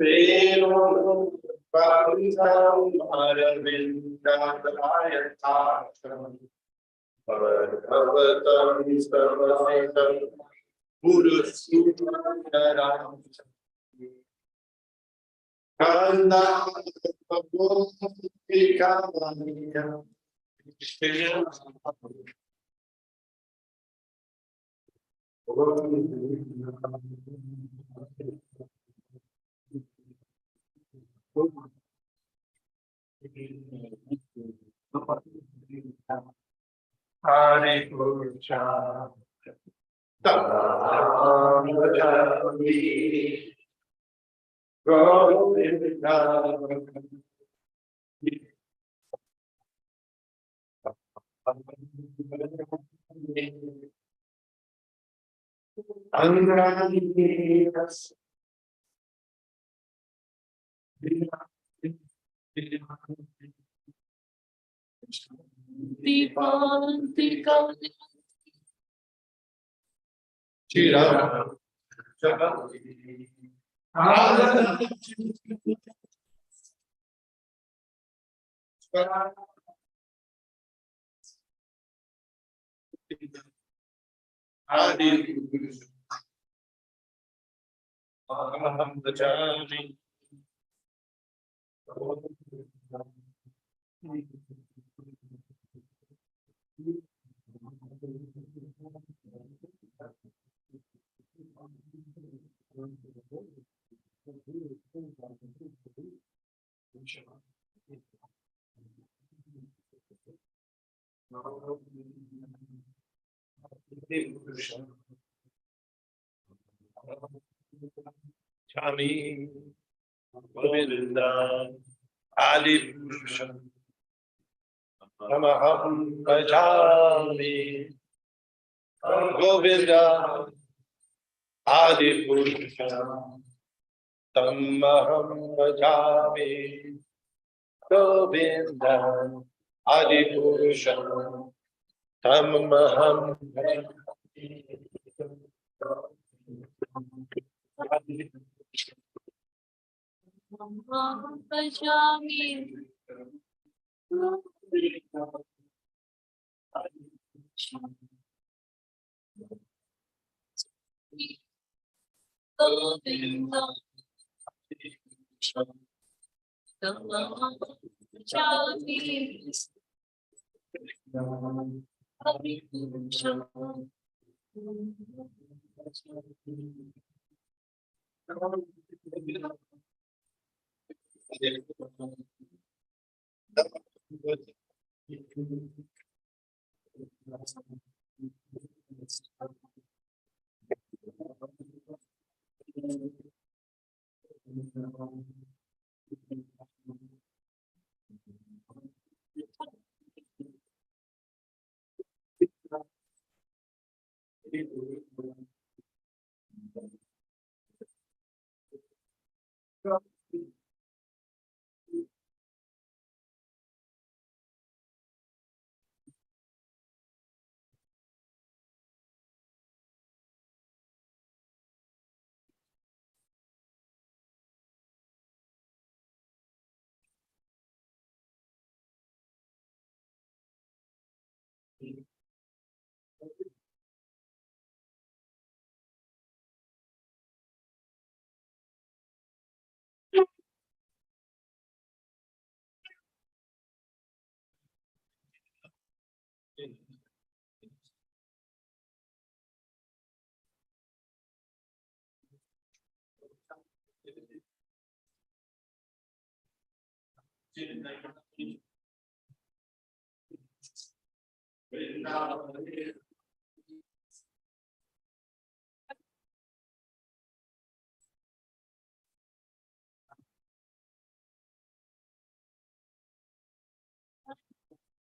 Pero Parisam Aravindalayatacham Bhagavatam Sarvaitam Purusutaram Kanda Bhagavatikavaniya Hare Krishna Tamahami Govinda Angranidas Chira Chami Govinda Adi Purusha Namaham Bhajami Govinda Adi Purusha Tamaham Bhajami Govinda Adi Purusha Tamaham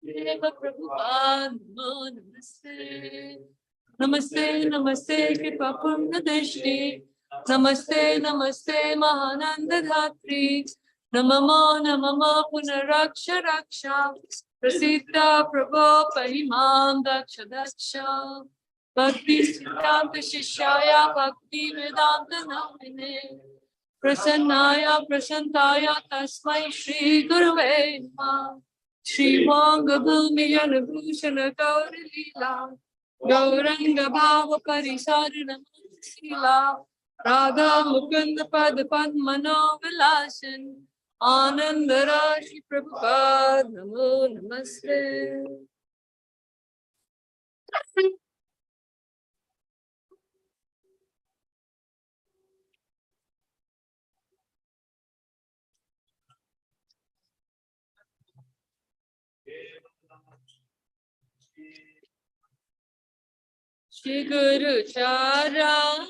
Deva Prabhupada Namaste. Namaste, Namaste, Kripa Purna Drishti. Namaste, Namaste, Mahananda Dhatri. Namamo, Namamo, Punaraksha Raksha. Prasiddha Prabhu Parimam Daksha Daksha. Bhakti Siddhanta Shishaya Bhakti Vedanta Namine. Prasannaya Prasantaya Tasmai Shri Gurave Namaha. Shri Vanga Bhumi Jana Bhushana Gauri Leela. Gauranga Bhava Parisarana Sila. Radha Mukunda Pad Padmano Vilasan. Ananda Rashi Prabhupada Namo Namaste. Shri Guru Chara.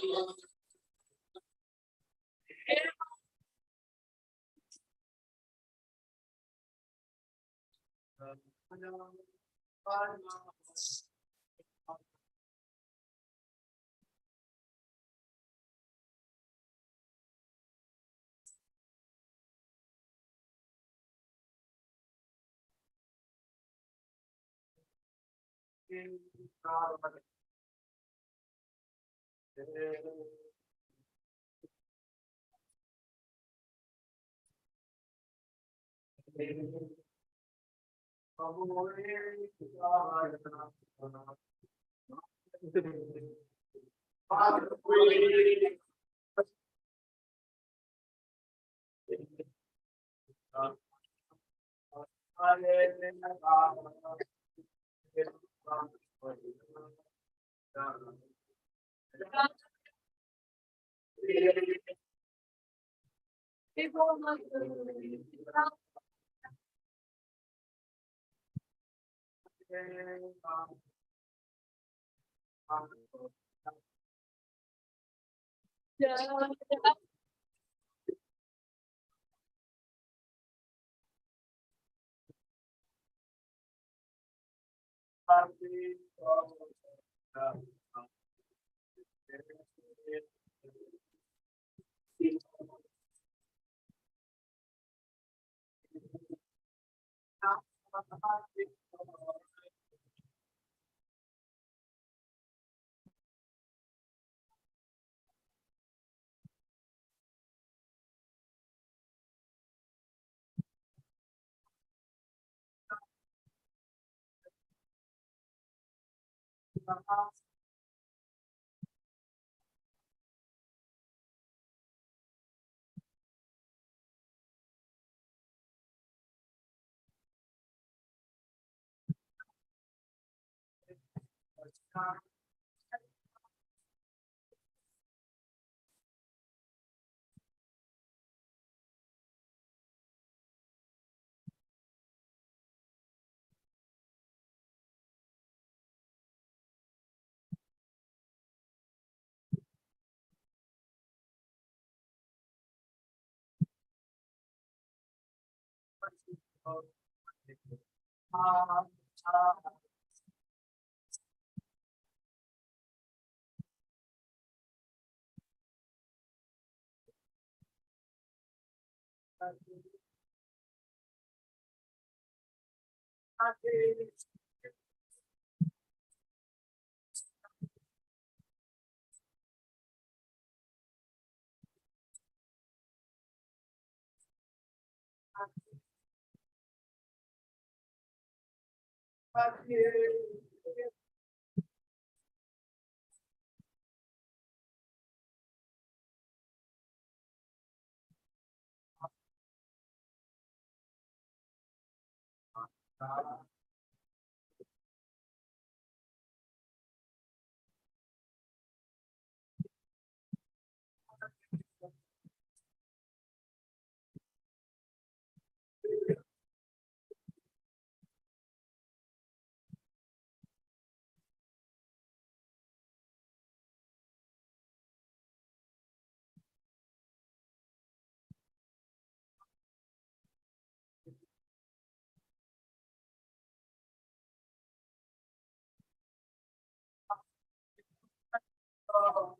Prabhu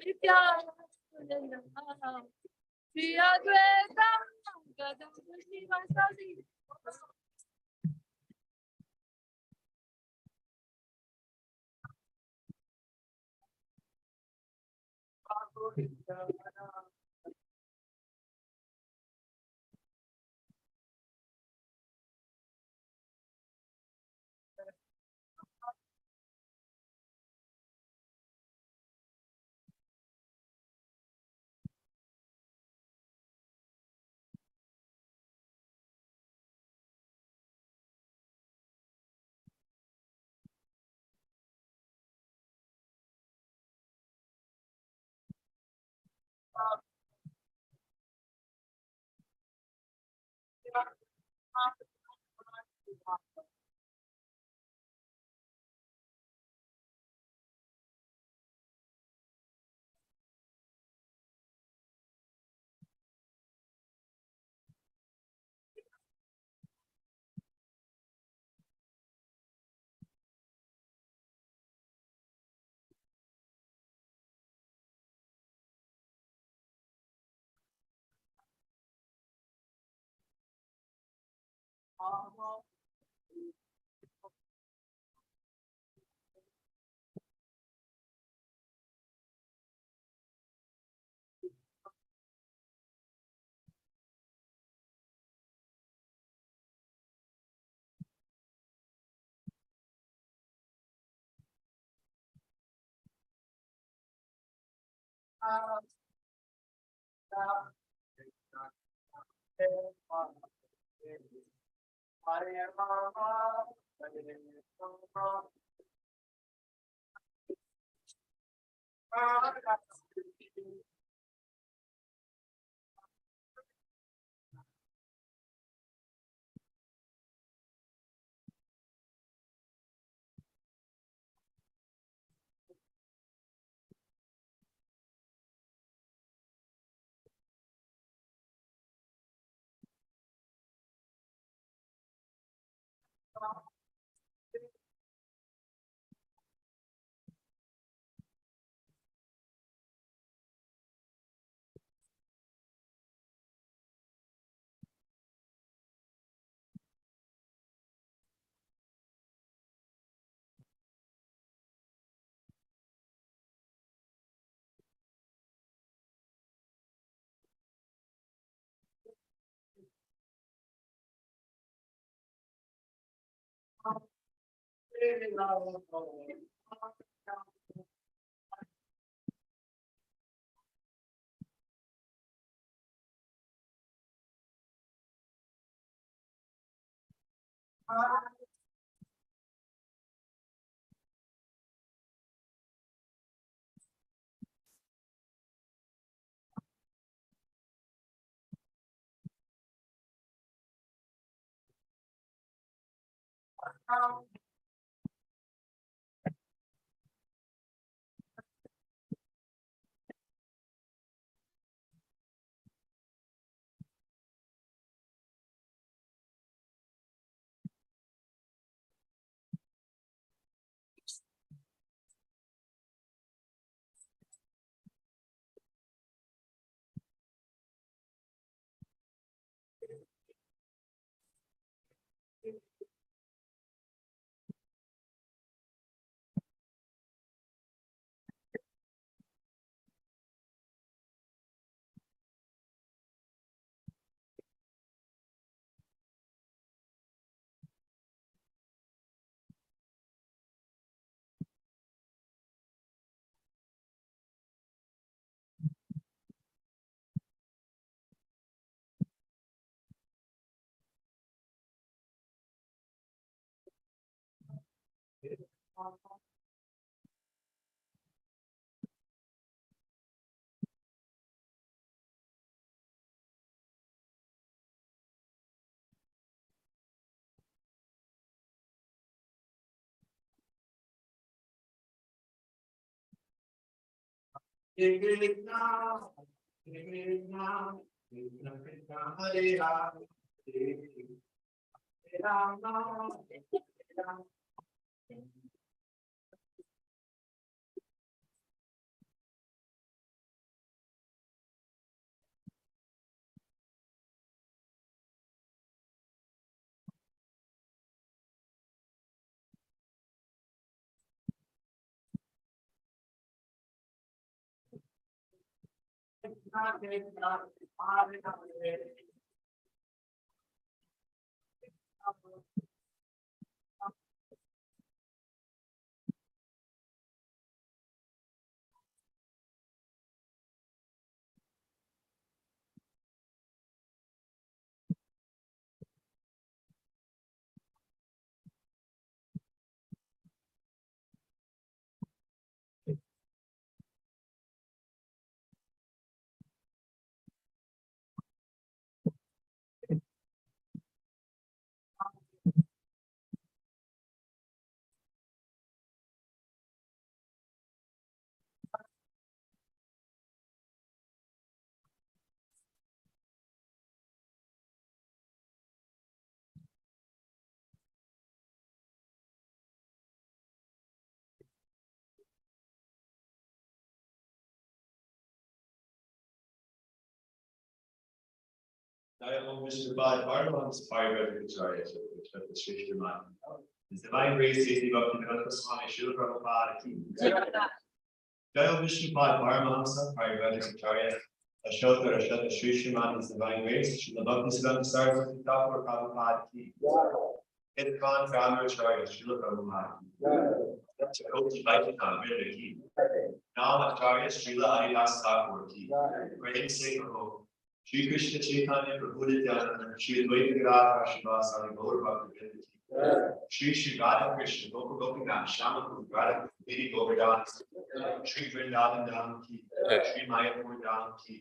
Nityananda, Shri Advaita Gadamba Srivastasi. His divine grace is the Bhakti Swami Srila Prabhupada ki. Jai Vishnu Pad Paramahamsa, Parivati Acarya, Ashota Rashata Sri Sriman, His divine grace, Srila Bhakti Siddhanta Saraswati Thakur Prabhupada ki. Hitvan Founder Acharya, Srila Prabhupada ki. Chakoti Vaikunth Vrinda ki. Nam Acharya, Srila Haridas Thakur ki. Prem Se Prabhu. Shri Krishna Chaitanya Prabhu Nityananda, Shri Advaita Gadadhar Srivasadi Gaur Bhakti Vrinda ki. Shri Shri Radha Krishna Gopal Gopinath Shama Radha Vidi Govardhan Shri Vrindavan Dham ki Shri Mayapur Dham ki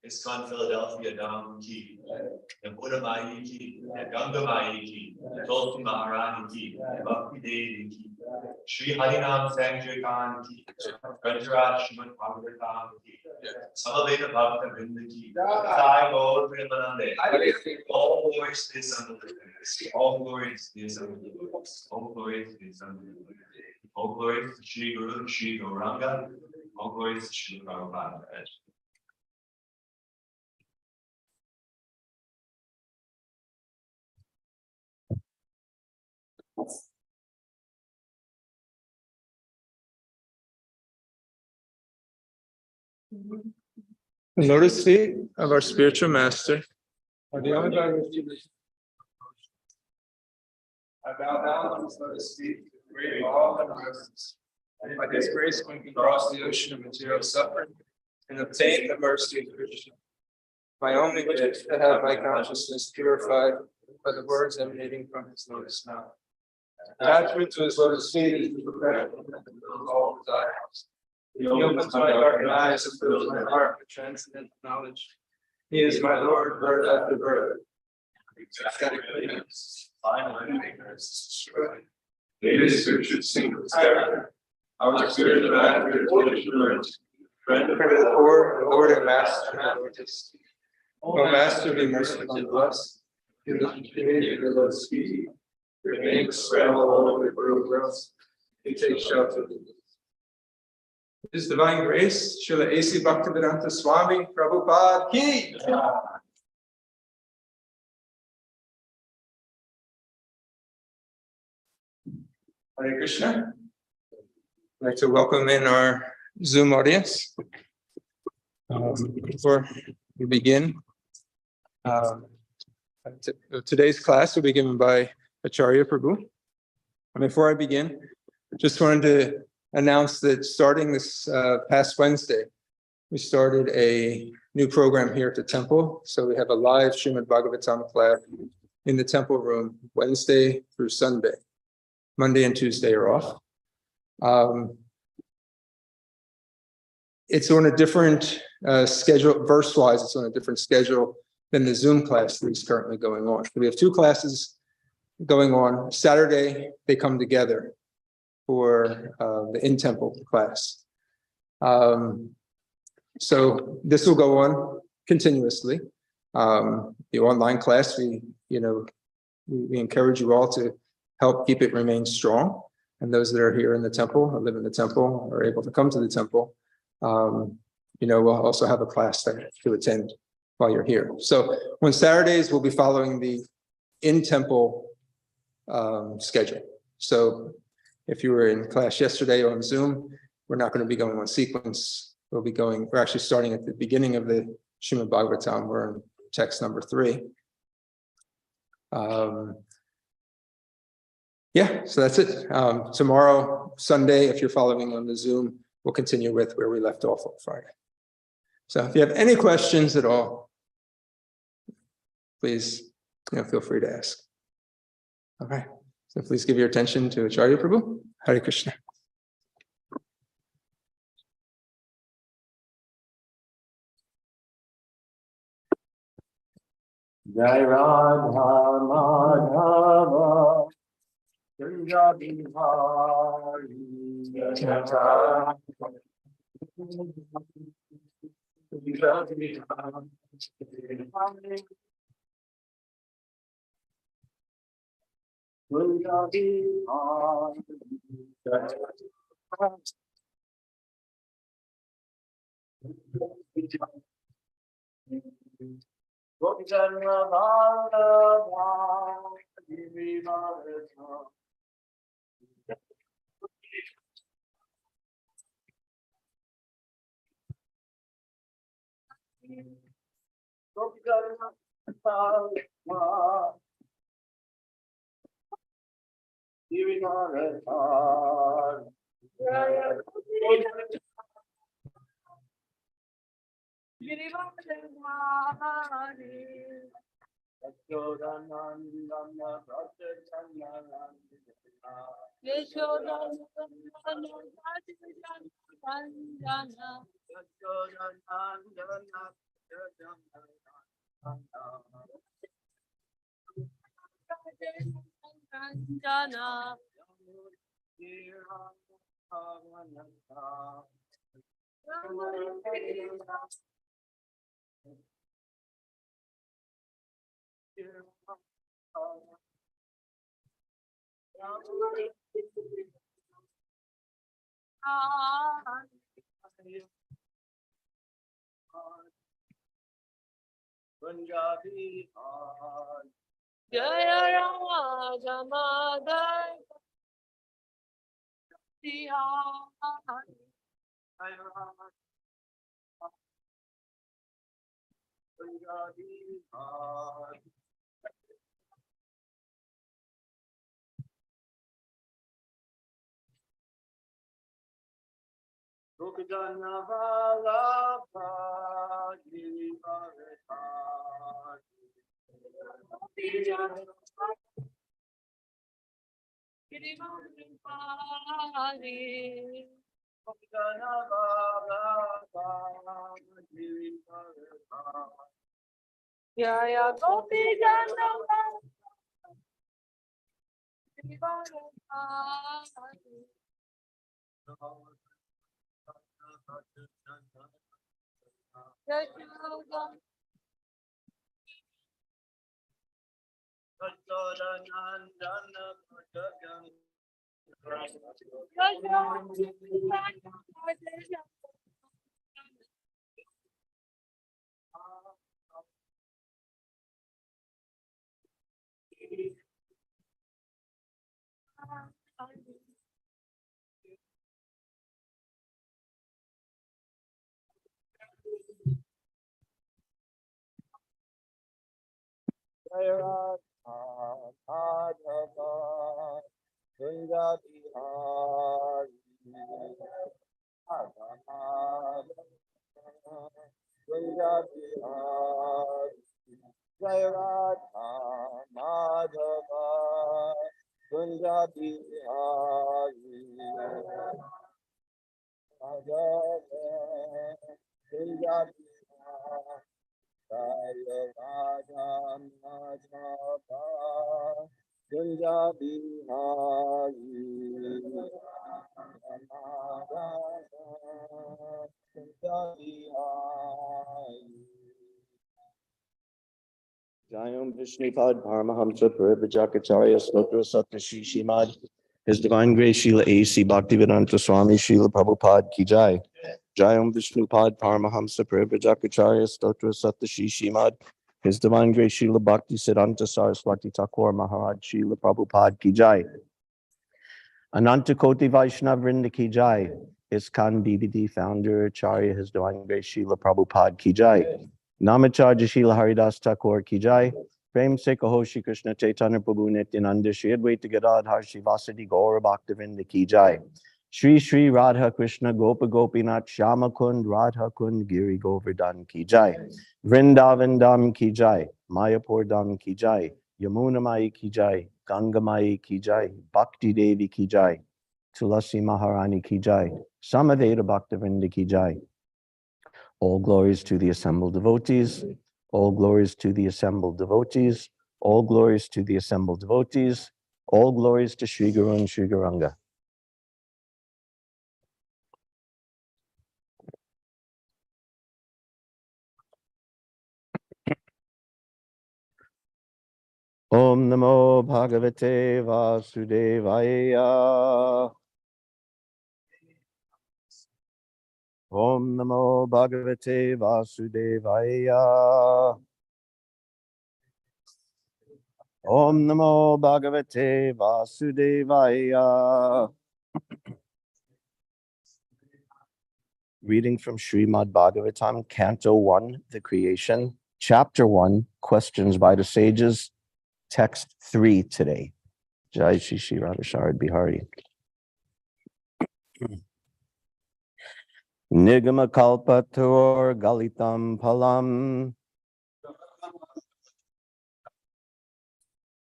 ISKCON Philadelphia Dham ki Buddha Mai ki Ganga Mai ki Tulsi Maharani ki Bhakti Devi ki Shri Harinam Sankirtan ki Rajaraj Srimad Bhagavatam ki Samaveta Bhakta Vrinda ki Sai Gaur Premanande all glories to the Son of the Lord. All glories to the Son of the Lord. All glories to the Son of the Lord. All glories to Shri Guru, Shri Gauranga. All glories to Shri Prabhupada. The lotus feet of our spiritual master are the only by which I bow down on his lotus feet to create all the mercies. And by his grace, one can cross the ocean of material suffering and obtain the mercy of Krishna. My only wish is to have my consciousness purified by the words emanating from his lotus mouth. Attachment to his lotus feet is the perfection of all desires. He opens my darkened eyes and fills my heart with transcendental knowledge. He is my Lord, birth after birth. Ecstatically, finally, ignorance is destroyed. Native scriptures sing his character. Our spirit of accurate assurance. Friend of the poor, Lord and Master, O Master, be merciful and blessed. In the community of the Lord's feet, your name is spread all over the world. You take shelter. His divine grace, Srila A.C. Bhaktivedanta Swami Prabhupada ki. Hare Krishna. I'd like to welcome in our Zoom audience. Before we begin, today's class will be given by Acharya Prabhu. And before I begin, just wanted to announce that starting this past Wednesday, we started a new program here at the temple. So we have a live Srimad Bhagavatam class in the temple room Wednesday through Sunday. Monday and Tuesday are off. It's on a different schedule, verse-wise, it's on a different schedule than the Zoom class that is currently going on. We have two classes going on. Saturday, they come together for the in-temple class. So this will go on continuously. The online class, we encourage you all to help keep it remain strong. And those that are here in the temple or live in the temple are able to come to the temple. We'll also have a class there to attend while you're here. So on Saturdays, we'll be following the in-temple schedule. So if you were in class yesterday on Zoom, we're not going to be going on sequence. We're actually starting at the beginning of the Srimad Bhagavatam. We're on text number 3. So that's it. Tomorrow, Sunday, if you're following on the Zoom, we'll continue with where we left off on Friday. So if you have any questions at all, please feel free to ask. All right. So please give your attention to Acharya Prabhu. Hare Krishna. Jai Radha Madhava Jai Bihari Jai Jaya Raja Madai Jaya Gopi Jana Jayam Vishnupad Paramahamsa Parivajakarya Stotra Satya Shri Shimad. His Divine Grace Srila A.C. Bhaktivedanta Swami Srila Prabhupada Ki Jai. Jayam Vishnupad Paramahamsa Parivajakarya Stotra Satya Shri Shimad. His Divine Grace Srila Bhakti Siddhanta Saraswati Thakur Maharaj Srila Prabhupada Ki Jai. Ananta Koti Vaishnav Vrinda Ki Jai. His Khan BBD founder Acharya His Divine Grace Srila Prabhupada Ki Jai. Namacharya Srila Haridas Thakur Ki Jai. Prem Se Kaho Shri Krishna Chaitanya Prabhu Nityananda Shri Advaita Gadadhar Shri Vasadi Gaura Bhaktivinda Ki Jai. Shri Shri Radha Krishna Gopa Gopinath Shama Kund Radha Kund Giri Govardhan Ki Jai. Vrindavan Dham Ki Jai. Mayapur Dham Ki Jai. Yamuna Mai Ki Jai. Ganga Mai Ki Jai. Bhakti Devi Ki Jai. Tulasi Maharani Ki Jai. Samaveda Bhaktivinda Ki Jai. All glories to the assembled devotees. All glories to the assembled devotees. All glories to the assembled devotees. All glories to Sri Guru and Sri Gauranga. Om Namo Bhagavate Vasudevaya. Om Namo Bhagavate Vasudevaya. Om Namo Bhagavate Vasudevaya. Reading from Srimad Bhagavatam, Canto 1, The Creation, Chapter 1, Questions by the Sages, Text 3 today. Jai Shri Shri Radha Sharad Bihari. Nigama Kalpator Galitam Palam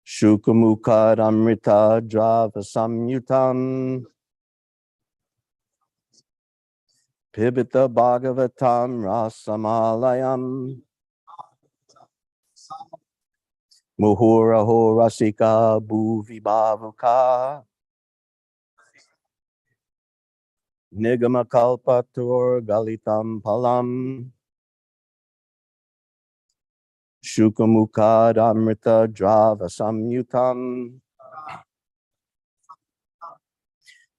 Shukamukad Amrita Drava Samyutam Pibita Bhagavatam Rasamalayam Muhuraho Rasika Bhuvi Bhavuka Nigama Kalpator Galitam Palam Shukamukad Amrita Drava Samyutam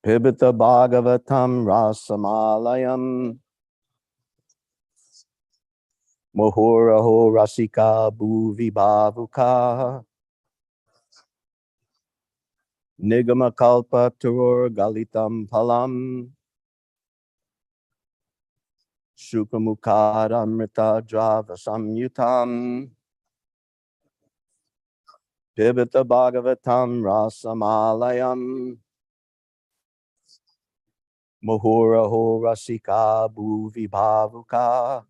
Pibita Bhagavatam Rasamalayam Mohuraho Rasika Bhuvi Bhavuka Nigama Kalpatur Galitam Palam Shukamukad Amrita Drava Samyutam Pibita Bhagavatam Rasamalayam Mohuraho Rasika Bhuvi Bhavuka.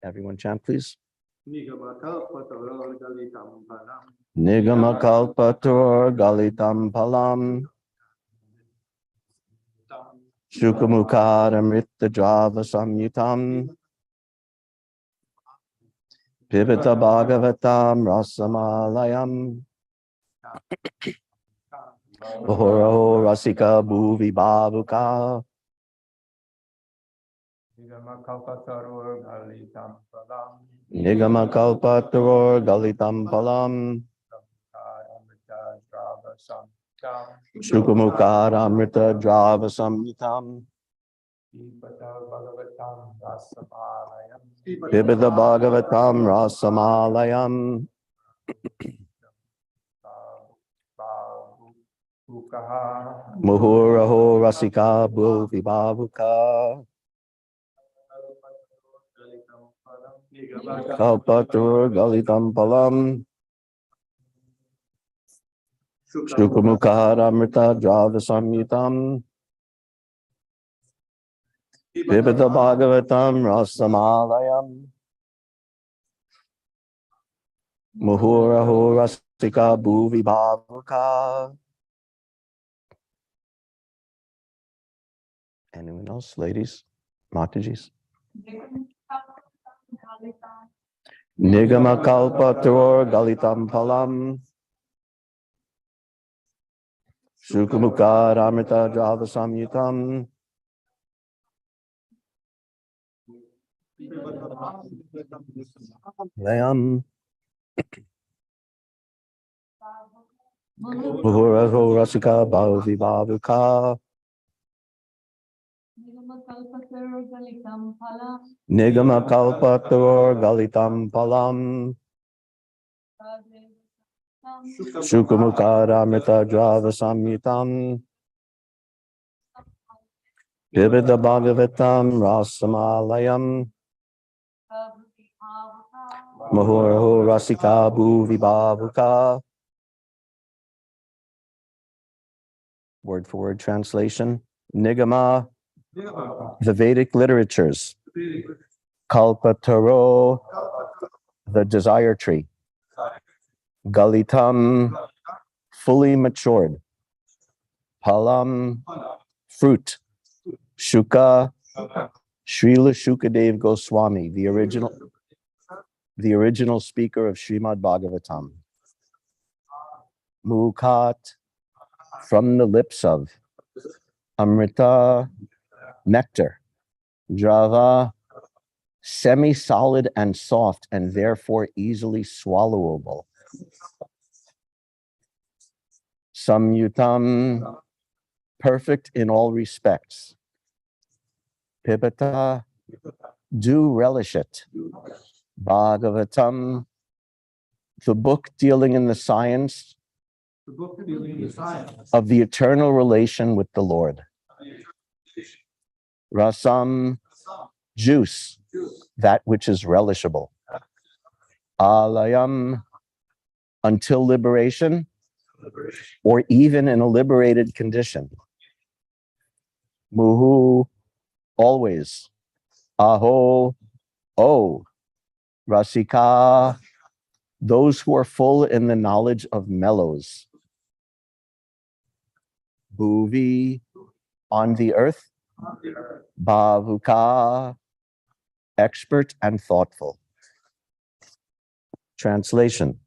Everyone chant, please. Nigama Kalpatur Galitam Palam Shukamukad Amrita Drava Samyutam Pibita Bhagavatam Rasamalayam Mohuraho Rasika Bhuvi Bhavuka Nigama Kalpatarur Galitam Palam Nigama Kalpatur Galitam Palam Amrita Drava Samtam Shukamukad Amrita Drava Samyutam Pibata Bhagavatam Rasamalayam Pibita Bhagavatam Rasamalayam Ukaha Muhuraho Rasika Bhuvi Bhavuka Kalpatur Galitam Palam Shukamukad Amrita Drava Samyutam Pibita Bhagavatam Rasamalayam Muhuraho Rasika Bhuvi Bhavuka. Anyone else, ladies? Matajis? Nigama Kalpatur Galitam Palam Shukamukad Amrita Drava Samyutam Layam Muhuraho Rasika Bhuvi Bhavuka Nigama Kalpatur Galitam Palam Shukamukad Amrita Drava Samyutam Pibita Bhagavatam Rasamalayam Muhuraho Rasika Bhuvi Bhavuka. Word for word translation. Nigama, the Vedic literatures. Kalpataro, the desire tree. Galitam, fully matured. Palam, fruit. Shuka, Srila Shukadev Goswami, the original speaker of Srimad Bhagavatam. Mukat, from the lips of. Amrita, nectar. Drava, semi-solid and soft and therefore easily swallowable. Samyutam, perfect in all respects. Pibata, do relish it. Bhagavatam, the book dealing in the science of the eternal relation with the Lord. Rasam, juice, that which is relishable. Alayam, until liberation, or even in a liberated condition. Muhu, always. Aho, oh. Rasika, those who are full in the knowledge of mellows. Bhuvi, on the earth. Bhavuka, expert and thoughtful. Translation.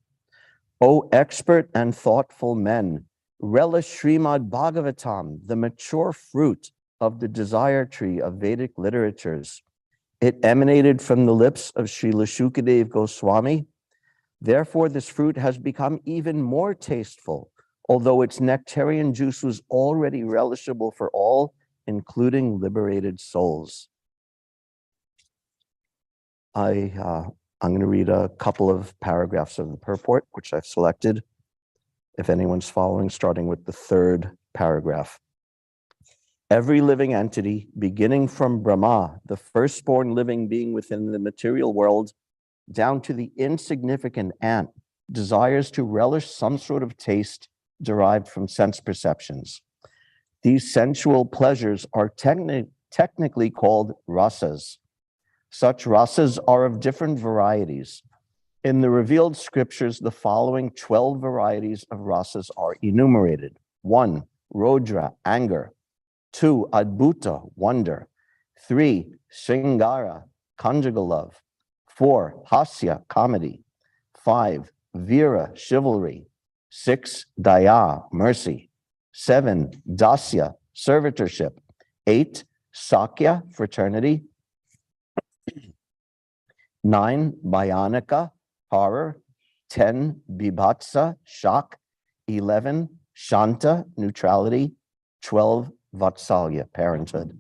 O expert and thoughtful men, relish Srimad Bhagavatam, the mature fruit of the desire tree of Vedic literatures. It emanated from the lips of Srila Shukadev Goswami. Therefore, this fruit has become even more tasteful, although its nectarian juice was already relishable for all, including liberated souls. I'm going to read a couple of paragraphs of the purport, which I've selected, if anyone's following, starting with the third paragraph. Every living entity, beginning from Brahma, the firstborn living being within the material world, down to the insignificant ant, desires to relish some sort of taste derived from sense perceptions. These sensual pleasures are technically called rasas. Such rasas are of different varieties. In the revealed scriptures, the following 12 varieties of rasas are enumerated. 1, Rodra, anger. 2, Adbhuta, wonder. 3, Shringara, conjugal love. 4, Hasya, comedy. 5, Vira, chivalry. 6, Daya, mercy. 7, Dasya, servitorship. 8, Sakya, fraternity. 9, Bhayanika, horror. 10, Bibhatsa, shock. 11, Shanta, neutrality. 12, Vatsalya, parenthood.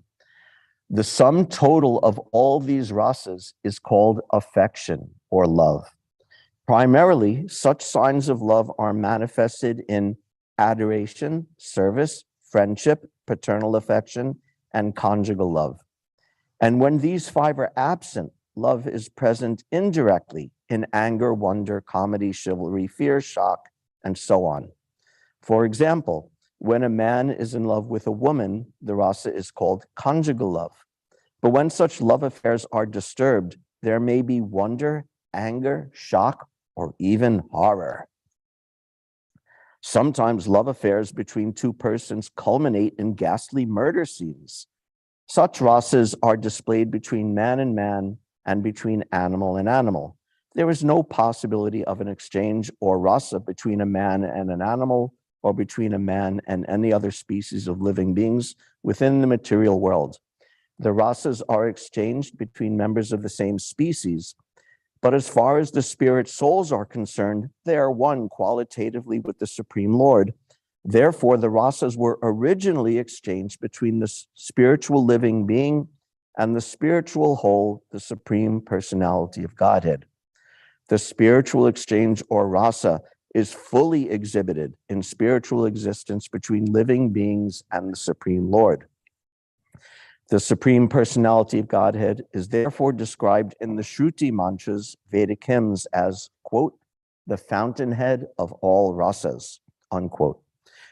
The sum total of all these rasas is called affection or love. Primarily, such signs of love are manifested in adoration, service, friendship, paternal affection, and conjugal love. And when these 5 are absent, love is present indirectly in anger, wonder, comedy, chivalry, fear, shock, and so on. For example, when a man is in love with a woman, the rasa is called conjugal love. But when such love affairs are disturbed, there may be wonder, anger, shock, or even horror. Sometimes love affairs between 2 persons culminate in ghastly murder scenes. Such rasas are displayed between man and between animal and animal. There is no possibility of an exchange or rasa between a man and an animal, or between a man and any other species of living beings within the material world. The rasas are exchanged between members of the same species, but as far as the spirit souls are concerned, they are one qualitatively with the Supreme Lord. Therefore, the rasas were originally exchanged between the spiritual living being and the spiritual whole, the Supreme Personality of Godhead. The spiritual exchange or rasa is fully exhibited in spiritual existence between living beings and the Supreme Lord. The Supreme Personality of Godhead is therefore described in the Shruti mantras, Vedic hymns, as, quote, the fountainhead of all rasas, unquote.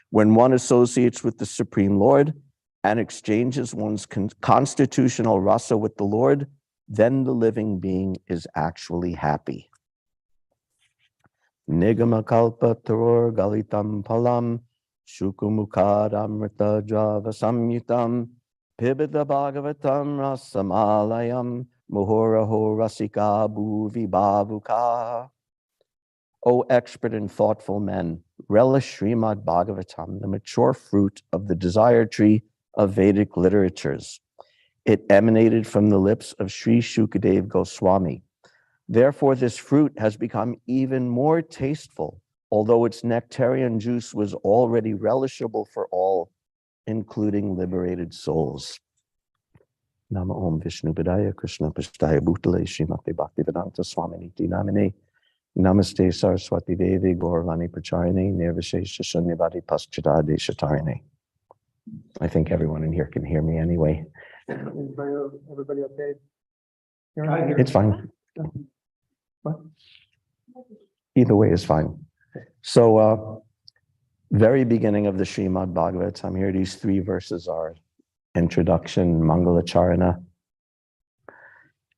When one associates with the Supreme Lord and exchanges one's constitutional rasa with the Lord, then the living being is actually happy. Nigama kalpa taror galitam palam shukumukad amrita java samyutam pibita bhagavatam rasamalayam muhoraho rasika bhuvi bhavuka. O expert and thoughtful men, relish Srimad Bhagavatam, the mature fruit of the desire tree of Vedic literatures. It emanated from the lips of Sri Shukadev Goswami. Therefore, this fruit has become even more tasteful, although its nectarian juice was already relishable for all, including liberated souls. Nama Om Vishnu Padaya Krishna Pashtaya Bhutale Srimati Bhaktivedanta Swaminiti Namine Namaste Saraswati Devi Gauravani Pracharini Nirvishesha Shunyavadi Paschadade Shatarine. I think everyone in here can hear me anyway. Everybody okay? It's fine. What? Either way is fine. So, very beginning of the Srimad Bhagavatam, here these 3 verses are introduction, Mangalacharana.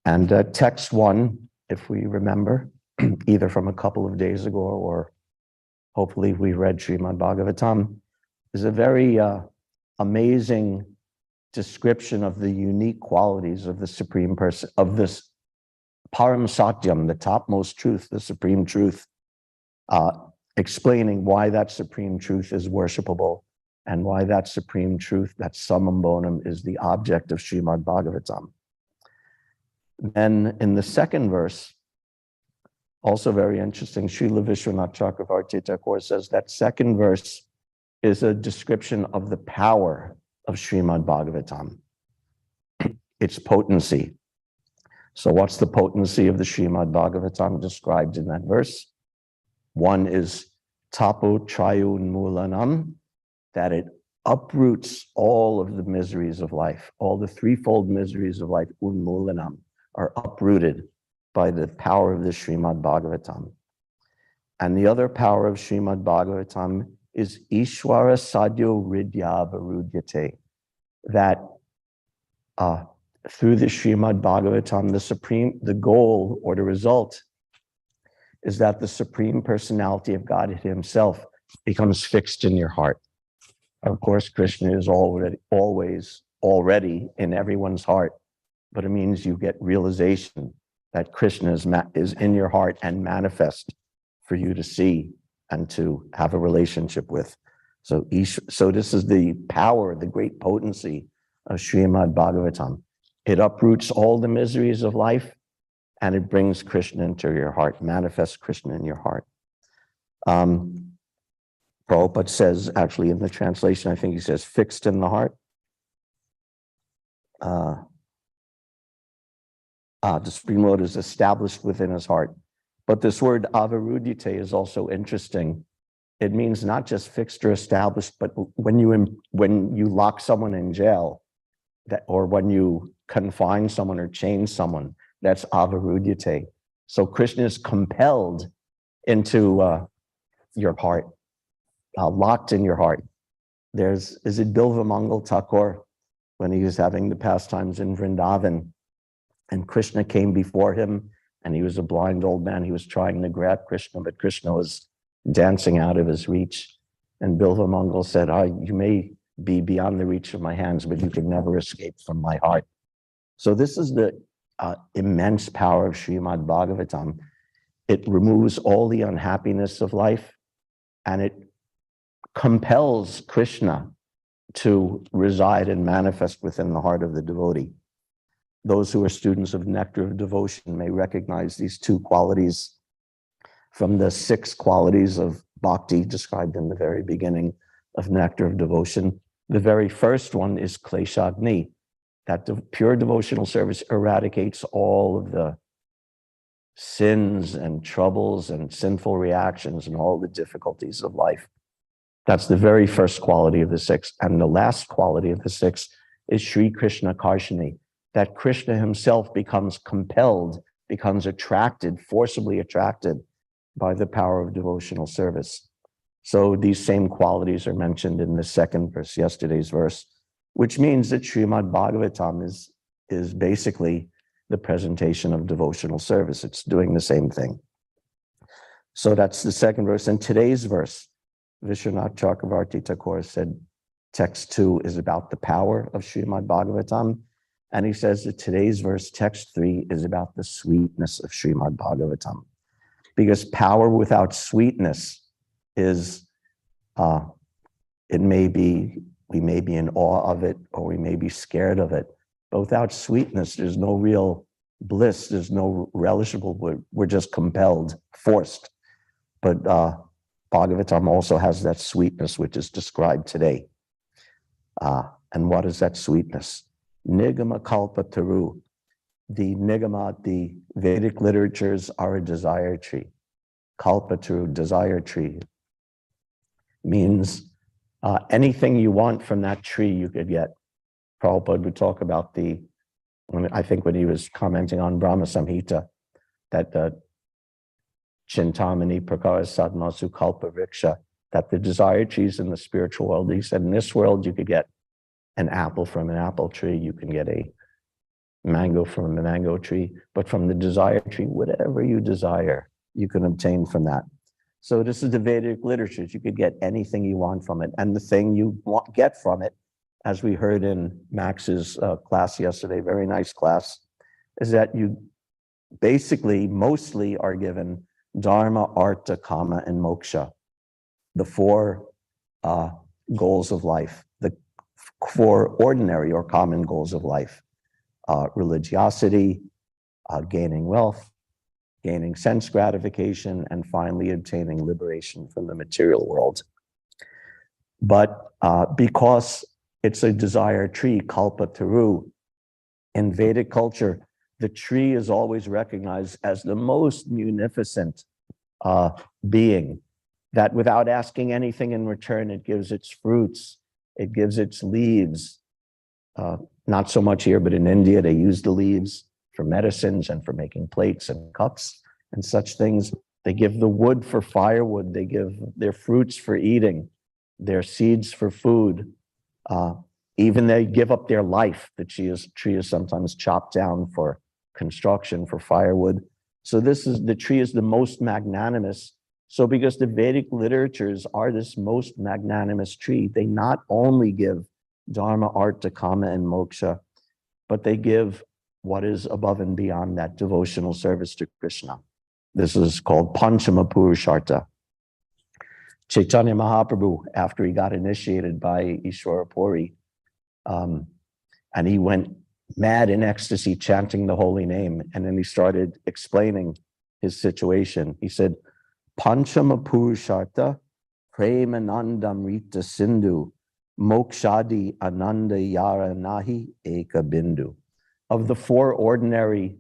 And text 1, if we remember, either from a couple of days ago or hopefully we read Srimad Bhagavatam, is a very amazing description of the unique qualities of the Supreme Person, of this Param Satyam, the topmost truth, the Supreme Truth, explaining why that Supreme Truth is worshipable and why that Supreme Truth, that Summum Bonum, is the object of Srimad Bhagavatam. Then in the second verse, also very interesting, Srila Vishwanath Chakravarti Thakur says that second verse is a description of the power of Srimad Bhagavatam, its potency. So what's the potency of the Srimad Bhagavatam described in that verse? One is tapo trayun mulanam, that it uproots all of the miseries of life. All the threefold miseries of life, unmulanam, are uprooted by the power of the Srimad Bhagavatam. And the other power of Srimad Bhagavatam is Ishwara Sadhyo Ridya Varudyate, that through the Srimad Bhagavatam, the goal or the result is that the Supreme Personality of God himself becomes fixed in your heart. Of course, Krishna is already in everyone's heart, but it means you get realization that Krishna is in your heart and manifest for you to see and to have a relationship with. So this is the power, the great potency of Srimad Bhagavatam. It uproots all the miseries of life and it brings Krishna into your heart, manifests Krishna in your heart. Prabhupada says, actually in the translation, I think he says, fixed in the heart. The Supreme Lord is established within his heart. But this word avarudite is also interesting. It means not just fixed or established, but when you lock someone in jail, or when you confine someone or chain someone, that's avarudite. So Krishna is compelled into your heart, locked in your heart. Is it Bilva Mangal Thakur, when he was having the pastimes in Vrindavan, and Krishna came before him, and he was a blind old man. He was trying to grab Krishna, but Krishna was dancing out of his reach. And Bilva Mangal said, you may be beyond the reach of my hands, but you can never escape from my heart. So this is the immense power of Srimad Bhagavatam. It removes all the unhappiness of life, and it compels Krishna to reside and manifest within the heart of the devotee. Those who are students of Nectar of Devotion may recognize these 2 qualities from the 6 qualities of bhakti described in the very beginning of Nectar of Devotion. The very first one is Kleshagni, that the pure devotional service eradicates all of the sins and troubles and sinful reactions and all the difficulties of life. That's the very first quality of the 6. And the last quality of the 6 is Sri Krishna Karshani, that Krishna himself becomes compelled, becomes attracted, forcibly attracted by the power of devotional service. So these same qualities are mentioned in the second verse, yesterday's verse, which means that Srimad Bhagavatam is basically the presentation of devotional service. It's doing the same thing. So that's the second verse. And today's verse, Vishwanath Chakravarti Thakur said, text 2 is about the power of Srimad Bhagavatam. And he says that today's verse, text 3, is about the sweetness of Srimad Bhagavatam. Because power without sweetness is, we may be in awe of it, or we may be scared of it. But without sweetness, there's no real bliss, there's no relishable, we're just compelled, forced. But Bhagavatam also has that sweetness which is described today. And what is that sweetness? Nigama Kalpa Taru. The Nigama, the Vedic literatures are a desire tree. kalpataru, desire tree, means anything you want from that tree you could get. Prabhupada would talk about I think when he was commenting on Brahma Samhita, that Chintamani Prakara Sadmasu Kalpa Vriksha, that the desire trees in the spiritual world, he said in this world you could get an apple from an apple tree, you can get a mango from a mango tree, but from the desire tree, whatever you desire, you can obtain from that. So this is the Vedic literatures. You could get anything you want from it. And the thing you get from it, as we heard in Max's class yesterday, very nice class, is that you basically mostly are given dharma, artha, kama, and moksha, the four goals of life, the four ordinary or common goals of life: religiosity, gaining wealth, gaining sense gratification, and finally obtaining liberation from the material world. But because it's a desire tree, kalpataru, in Vedic culture, the tree is always recognized as the most munificent being, that without asking anything in return, it gives its fruits, it gives its leaves. Not so much here, but in India, they use the leaves for medicines and for making plates and cups and such things. They give the wood for firewood. They give their fruits for eating, their seeds for food. Even they give up their life. The tree is sometimes chopped down for construction, for firewood. So the tree is the most magnanimous. So because the Vedic literatures are this most magnanimous tree, they not only give dharma, artha, kama, and moksha, but they give what is above and beyond that, devotional service to Krishna. This is called Panchama Purushartha. Chaitanya Mahaprabhu, after he got initiated by Ishwara Puri, and he went mad in ecstasy chanting the holy name, and then he started explaining his situation. He said, Panchama Purushartha, Premanandam Rita Sindhu, Mokshadi Ananda Yara Nahi Eka Bindu. Of the four ordinary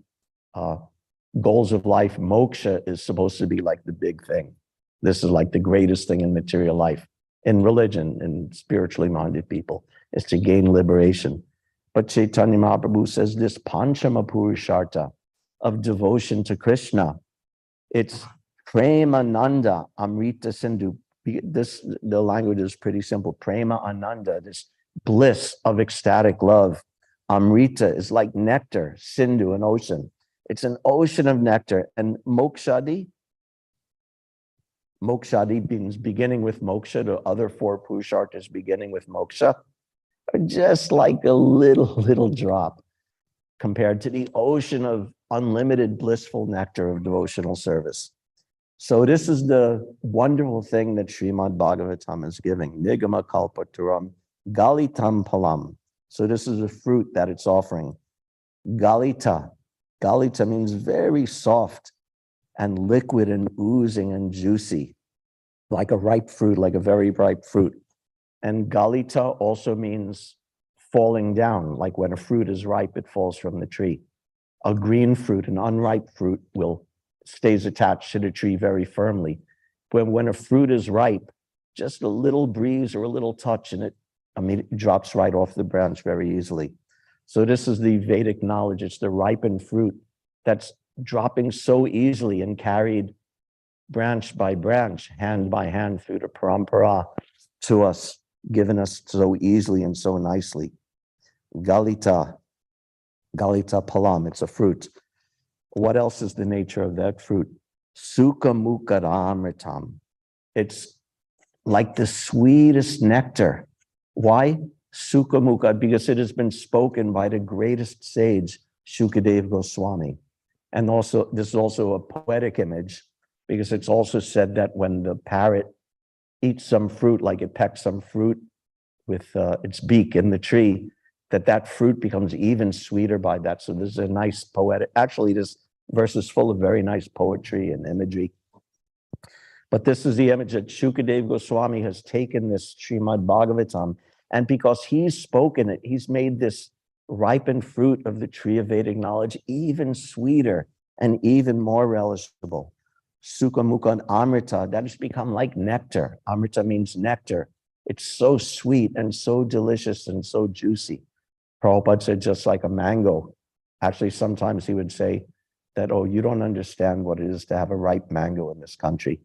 goals of life, moksha is supposed to be like the big thing. This is like the greatest thing in material life, in religion, in spiritually minded people, is to gain liberation. But Chaitanya Mahaprabhu says this Panchama Purushartha of devotion to Krishna, it's Prema Nanda Amrita Sindhu. The language is pretty simple. Prema Ananda, this bliss of ecstatic love. Amrita is like nectar, Sindhu, an ocean. It's an ocean of nectar. And Mokshadi means beginning with moksha. The other four Purusharthas beginning with moksha are just like a little drop compared to the ocean of unlimited blissful nectar of devotional service. So this is the wonderful thing that Srimad Bhagavatam is giving. Nigama kalpataram galitam palam. So this is a fruit that it's offering. Galita. Galita means very soft and liquid and oozing and juicy, like a ripe fruit, like a very ripe fruit. And Galita also means falling down, like when a fruit is ripe, it falls from the tree. A green fruit, an unripe fruit, stays attached to the tree very firmly. But when a fruit is ripe, just a little breeze or a little touch and it drops right off the branch very easily. So this is the Vedic knowledge. It's the ripened fruit that's dropping so easily and carried branch by branch, hand by hand through the parampara to us, given us so easily and so nicely. Galita palam, it's a fruit. What else is the nature of that fruit? Sukha mukaramritam. It's like the sweetest nectar. Why? Sukha mukha, because it has been spoken by the greatest sage, Shukadeva Goswami. And also, this is also a poetic image, because it's also said that when the parrot eats some fruit, like it pecks some fruit with its beak in the tree, that fruit becomes even sweeter by that. So this is a nice poetic, actually this verse is full of very nice poetry and imagery. But this is the image that Shukadeva Goswami has taken this Srimad Bhagavatam, and because he's spoken it, he's made this ripened fruit of the tree of Vedic knowledge even sweeter and even more relishable. Sukha and Amrita, that has become like nectar. Amrita means nectar. It's so sweet and so delicious and so juicy. Prabhupada said just like a mango. Actually, sometimes he would say that, oh, you don't understand what it is to have a ripe mango in this country.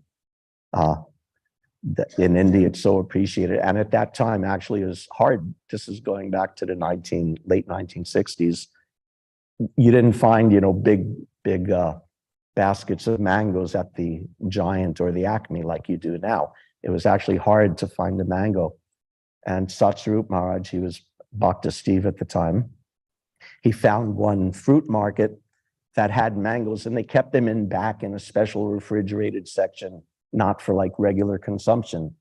In India, it's so appreciated. And at that time, actually, it was hard. This is going back to the late 1960s. You didn't find, big baskets of mangoes at the Giant or the Acme like you do now. It was actually hard to find a mango. And Satsarup Maharaj, he was Bhakta Steve at the time. He found one fruit market that had mangoes, and they kept them back in a special refrigerated section, not for like regular consumption.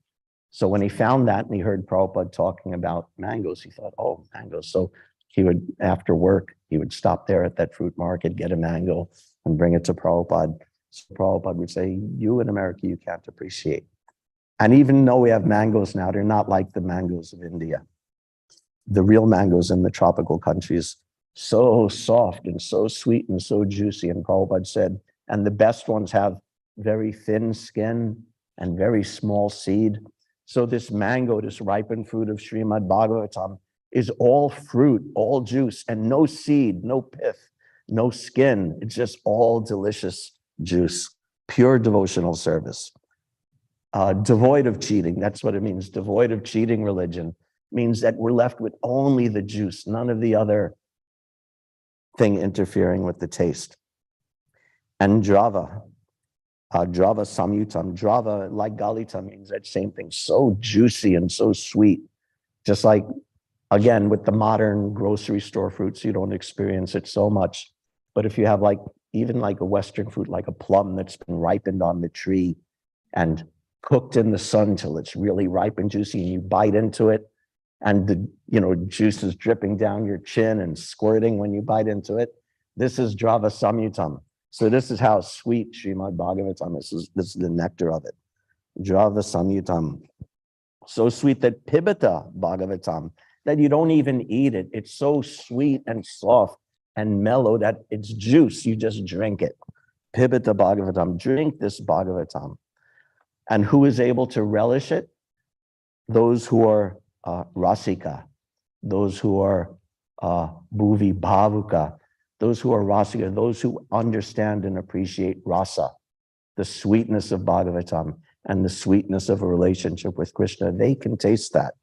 So when he found that and he heard Prabhupada talking about mangoes, he thought, oh, mangoes. So he would, after work, he would stop there at that fruit market, get a mango and bring it to Prabhupada. So Prabhupada would say, you in America, you can't appreciate. And even though we have mangoes now, they're not like the mangoes of India. The real mangoes in the tropical countries, so soft and so sweet and so juicy. And Prabhupada said, and the best ones have very thin skin and very small seed. So this mango, this ripened fruit of Srimad Bhagavatam, is all fruit, all juice, and no seed, no pith, no skin. It's just all delicious juice, pure devotional service. Devoid of cheating, that's what it means. Devoid of cheating religion means that we're left with only the juice, none of the other thing interfering with the taste. And Drava samyutam, Drava, like Galita, means that same thing, so juicy and so sweet. Just like, again, with the modern grocery store fruits, you don't experience it so much. But if you have even like a Western fruit, like a plum that's been ripened on the tree and cooked in the sun till it's really ripe and juicy, and you bite into it, and the juice is dripping down your chin and squirting when you bite into it. This is Drava samyutam. So this is how sweet Srimad Bhagavatam is. This is the nectar of it. Drava samyutam. So sweet that Pibata Bhagavatam, that you don't even eat it. It's so sweet and soft and mellow that it's juice. You just drink it. Pibata Bhagavatam. Drink this Bhagavatam. And who is able to relish it? Those who are rasika, those who are bhuvi bhavuka, those who are rasika, those who understand and appreciate rasa, the sweetness of Bhagavatam and the sweetness of a relationship with Krishna, they can taste that.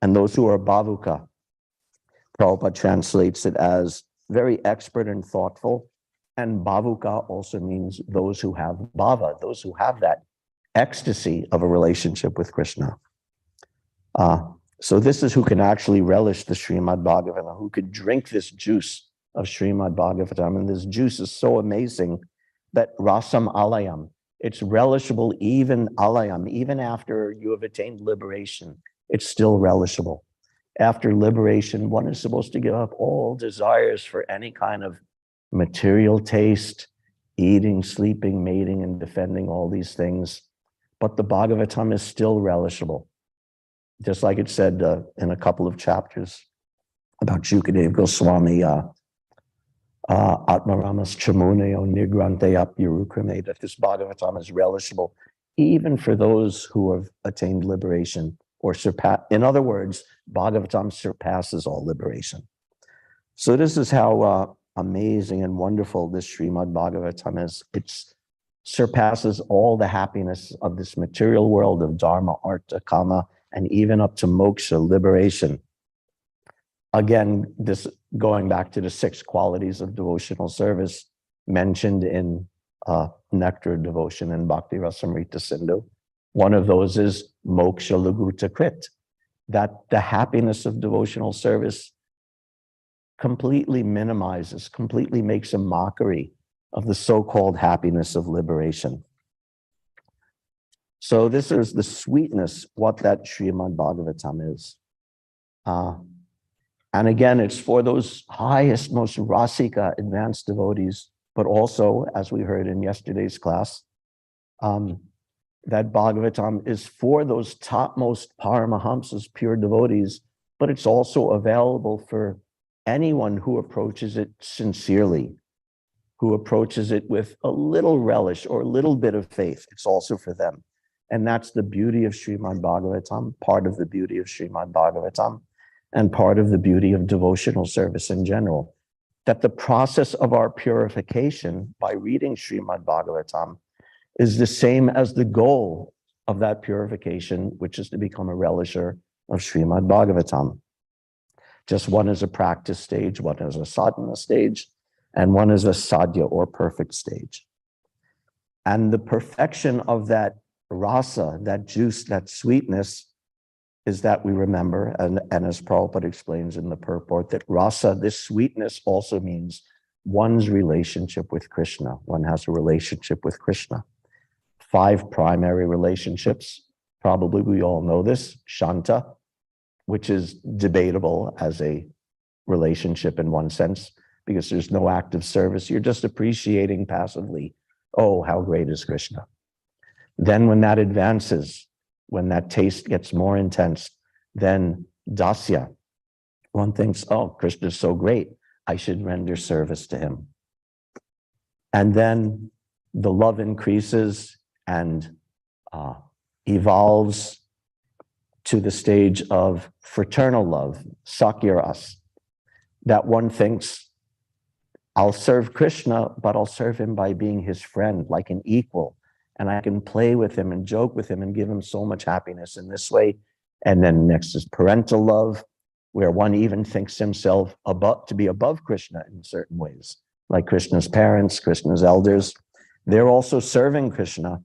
And those who are bhavuka, Prabhupada translates it as very expert and thoughtful. And bhavuka also means those who have bhava, those who have that ecstasy of a relationship with Krishna. So this is who can actually relish the Srimad Bhagavatam, who could drink this juice of Srimad Bhagavatam. And this juice is so amazing that rasam alayam, it's relishable even alayam, even after you have attained liberation, it's still relishable. After liberation, one is supposed to give up all desires for any kind of material taste, eating, sleeping, mating, and defending all these things. But the Bhagavatam is still relishable. Just like it said in a couple of chapters about Shukadev Goswami, Atmaramas Chamuneo Nigrante Apyarukrame, that this Bhagavatam is relishable even for those who have attained liberation or surpass. In other words, Bhagavatam surpasses all liberation. So this is how amazing and wonderful this Srimad Bhagavatam is. It surpasses all the happiness of this material world of dharma, artha, kama, and even up to moksha, liberation. Again, this going back to the 6 qualities of devotional service mentioned in Nectar Devotion and Bhakti Rasamrita Sindhu. One of those is moksha laguta krit, that the happiness of devotional service completely minimizes, completely makes a mockery of the so-called happiness of liberation. So this is the sweetness, what that Srimad Bhagavatam is. And again, it's for those highest, most rasika, advanced devotees, but also, as we heard in yesterday's class, that Bhagavatam is for those topmost Paramahamsas, pure devotees, but it's also available for anyone who approaches it sincerely. who approaches it with a little relish or a little bit of faith, it's also for them. And that's the beauty of Srimad Bhagavatam, part of the beauty of Srimad Bhagavatam, and part of the beauty of devotional service in general. That the process of our purification by reading Srimad Bhagavatam is the same as the goal of that purification, which is to become a relisher of Srimad Bhagavatam. Just one is a practice stage, one is a sadhana stage, and one is a sadhya or perfect stage. And the perfection of that rasa, that juice, that sweetness, is that we remember, and as Prabhupada explains in the purport, that rasa, this sweetness, also means one's relationship with Krishna. One has a relationship with Krishna. 5 primary relationships. Probably we all know this. Shanta, which is debatable as a relationship in one sense, because there's no active service. You're just appreciating passively, oh, how great is Krishna. Then when that advances, when that taste gets more intense, then dasya. One thinks, oh, Krishna is so great, I should render service to him. And then the love increases and evolves to the stage of fraternal love, sakyaras, that one thinks, I'll serve Krishna, but I'll serve him by being his friend, like an equal. And I can play with him and joke with him and give him so much happiness in this way. And then next is parental love, where one even thinks himself to be above Krishna in certain ways, like Krishna's parents, Krishna's elders. They're also serving Krishna,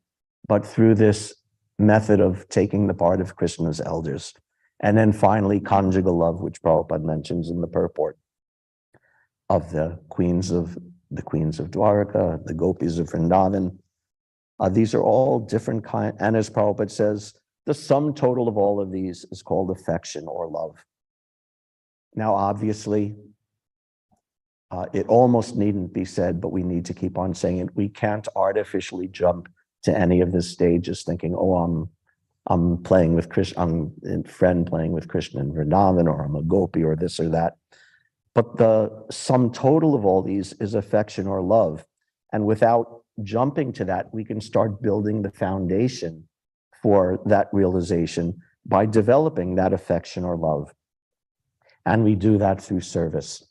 but through this method of taking the part of Krishna's elders. And then finally, conjugal love, which Prabhupada mentions in the purport, of the queens of Dwaraka, the gopis of Vrindavan. These are all different kinds, and as Prabhupada says, the sum total of all of these is called affection or love. Now, obviously, it almost needn't be said, but we need to keep on saying it. We can't artificially jump to any of the stages thinking, oh, I'm playing with Krishna, I'm a friend playing with Krishna in Vrindavan, or I'm a gopi or this or that. But the sum total of all these is affection or love. And without jumping to that, we can start building the foundation for that realization by developing that affection or love. And we do that through service.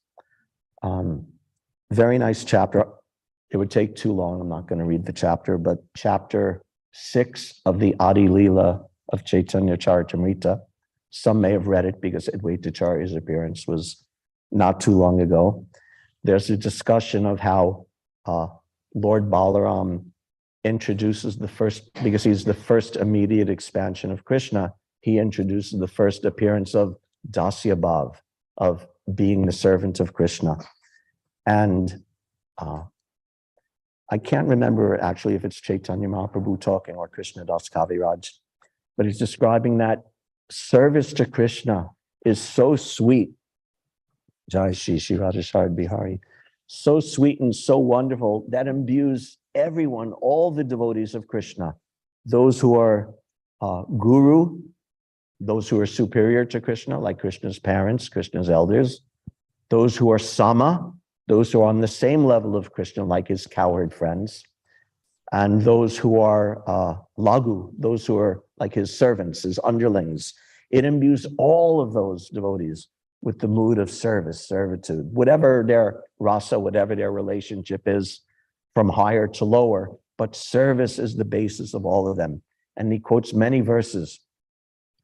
Very nice chapter. It would take too long. I'm not going to read the chapter, but chapter 6 of the Adi Leela of Chaitanya Charitamrita. Some may have read it because Advaita Acharya's appearance was not too long ago. There's a discussion of how Lord Balaram introduces the first, because he's the first immediate expansion of Krishna, he introduces the first appearance of Dasya Bhav, of being the servant of Krishna. And I can't remember actually if it's Chaitanya Mahaprabhu talking or Krishna Das Kaviraj, but he's describing that service to Krishna is so sweet. Jai Shri Shri Radhashard Bihari. So sweet and so wonderful that imbues everyone, all the devotees of Krishna, those who are guru, those who are superior to Krishna, like Krishna's parents, Krishna's elders, those who are sama, those who are on the same level of Krishna, like his cowherd friends, and those who are lagu, those who are like his servants, his underlings. It imbues all of those devotees with the mood of service, servitude, whatever their rasa, whatever their relationship is, from higher to lower, but service is the basis of all of them. And he quotes many verses.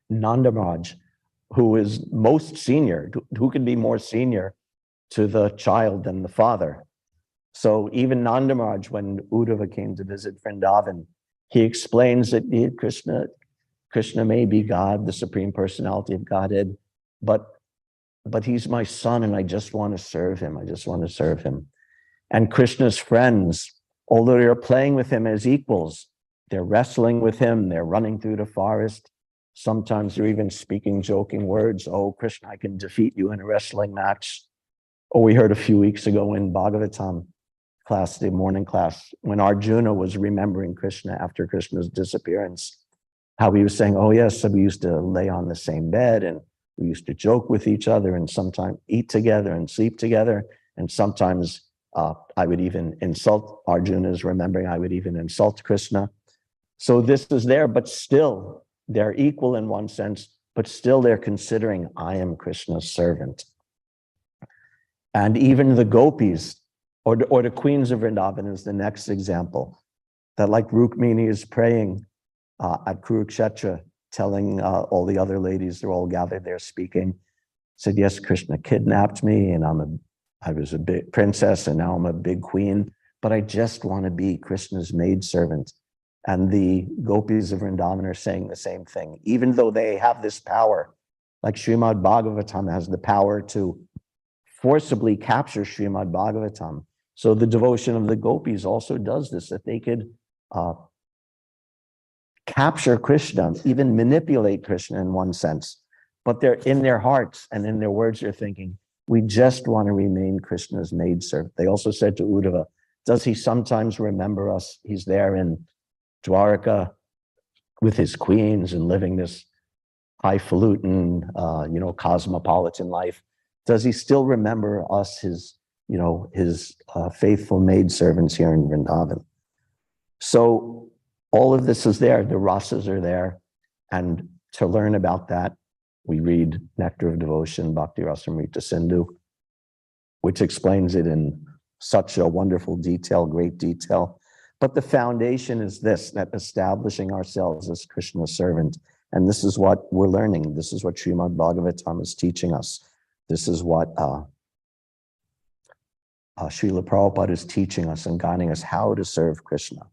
Nanda Maharaj, who is most senior, who can be more senior to the child than the father? So even Nanda Maharaj, when Uddhava came to visit Vrindavan, he explains that Krishna may be God, the Supreme Personality of Godhead, but he's my son and I just want to serve him. I just want to serve him. And Krishna's friends, although they're playing with him as equals, they're wrestling with him, they're running through the forest. Sometimes they're even speaking joking words. Oh, Krishna, I can defeat you in a wrestling match. Oh, we heard a few weeks ago in Bhagavatam class, the morning class, when Arjuna was remembering Krishna after Krishna's disappearance, how he was saying, oh yes, so we used to lay on the same bed and we used to joke with each other and sometimes eat together and sleep together. And sometimes I would even insult Arjuna is remembering, I would even insult Krishna. So this is there, but still they're equal in one sense, but still they're considering I am Krishna's servant. And even the gopis or the queens of Vrindavan is the next example. That like Rukmini is praying at Kurukshetra, telling all the other ladies, they're all gathered there speaking, said, yes, Krishna kidnapped me and I was a big princess and now I'm a big queen, but I just want to be Krishna's maidservant. And the gopis of Vrindavan are saying the same thing, even though they have this power, like Srimad Bhagavatam has the power to forcibly capture Srimad Bhagavatam. So the devotion of the gopis also does this, that they could capture Krishna, even manipulate Krishna in one sense, but they're in their hearts and in their words, they're thinking, we just want to remain Krishna's maidservant. They also said to Uddhava, does he sometimes remember us? He's there in Dwaraka with his queens and living this highfalutin, cosmopolitan life. Does he still remember us, his faithful maidservants here in Vrindavan? So all of this is there. The rasas are there. And to learn about that, we read Nectar of Devotion, Bhakti Rasamrita Sindhu, which explains it in such a wonderful detail, great detail. But the foundation is this, that establishing ourselves as Krishna's servant. And this is what we're learning. This is what Srimad Bhagavatam is teaching us. This is what Srila Prabhupada is teaching us and guiding us how to serve Krishna.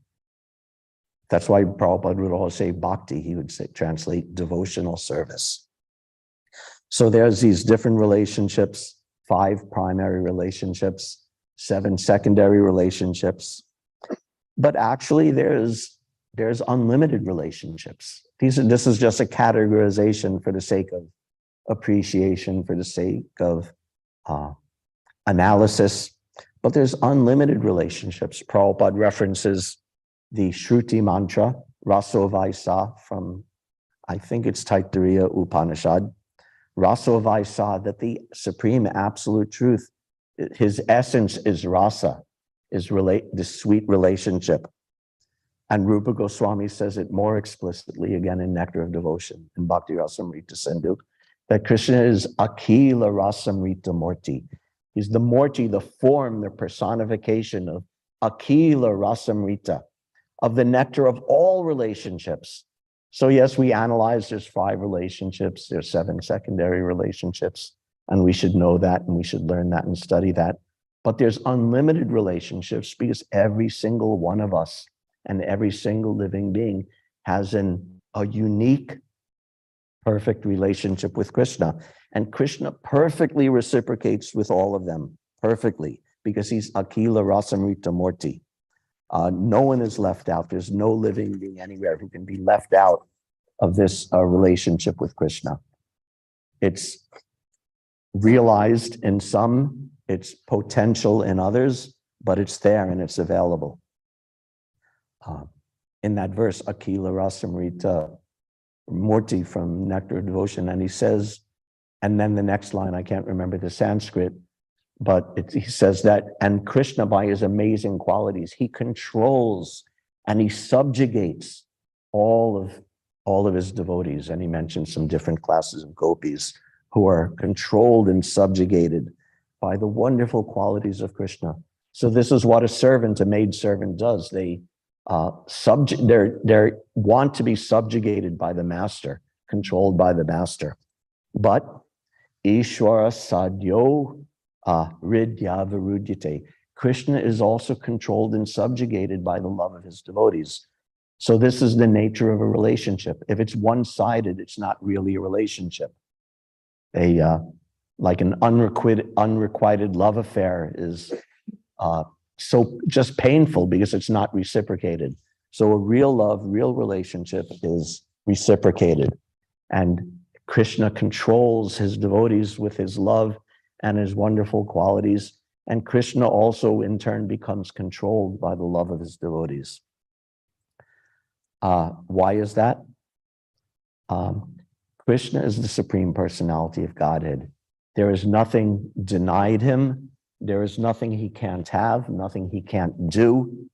That's why Prabhupada would always say bhakti. He would say, translate devotional service. So there's these different relationships, 5 primary relationships, 7 secondary relationships. But actually there's unlimited relationships. This is just a categorization for the sake of appreciation, for the sake of analysis. But there's unlimited relationships. Prabhupada references the Shruti mantra, Raso Vaisa, from, I think it's Taittiriya Upanishad. Raso Vaisa, that the supreme absolute truth, his essence is rasa, is this sweet relationship. And Rupa Goswami says it more explicitly again in Nectar of Devotion, in Bhakti Rasamrita Sindhu, that Krishna is Akila Rasamrita Murti. He's the Murti, the form, the personification of Akila Rasamrita, of the nectar of all relationships. So yes, we analyze there's 5 relationships, there's 7 secondary relationships, and we should know that and we should learn that and study that. But there's unlimited relationships because every single one of us and every single living being has a unique, perfect relationship with Krishna. And Krishna perfectly reciprocates with all of them, perfectly, because he's Akila Rasamrita Murti. No one is left out. There's no living being anywhere who can be left out of this relationship with Krishna. It's realized in some, it's potential in others, but it's there and it's available. In that verse, Akila Rasamrita Murti from Nectar of Devotion, and he says, and then the next line, I can't remember the Sanskrit, but he says that, and Krishna, by his amazing qualities, he controls and he subjugates all of his devotees. And he mentions some different classes of gopis who are controlled and subjugated by the wonderful qualities of Krishna. So this is what a maidservant does. They want to be subjugated by the master, controlled by the master. But Ishwara Sadhyo Ridya Virudyate. Krishna is also controlled and subjugated by the love of his devotees. So this is the nature of a relationship. If it's one-sided, it's not really a relationship. Like an unrequited love affair is so just painful because it's not reciprocated. So a real love, real relationship is reciprocated. And Krishna controls his devotees with his love and his wonderful qualities. And Krishna also in turn becomes controlled by the love of his devotees. Why is that? Krishna is the Supreme Personality of Godhead. There is nothing denied him. There is nothing he can't have, nothing he can't do.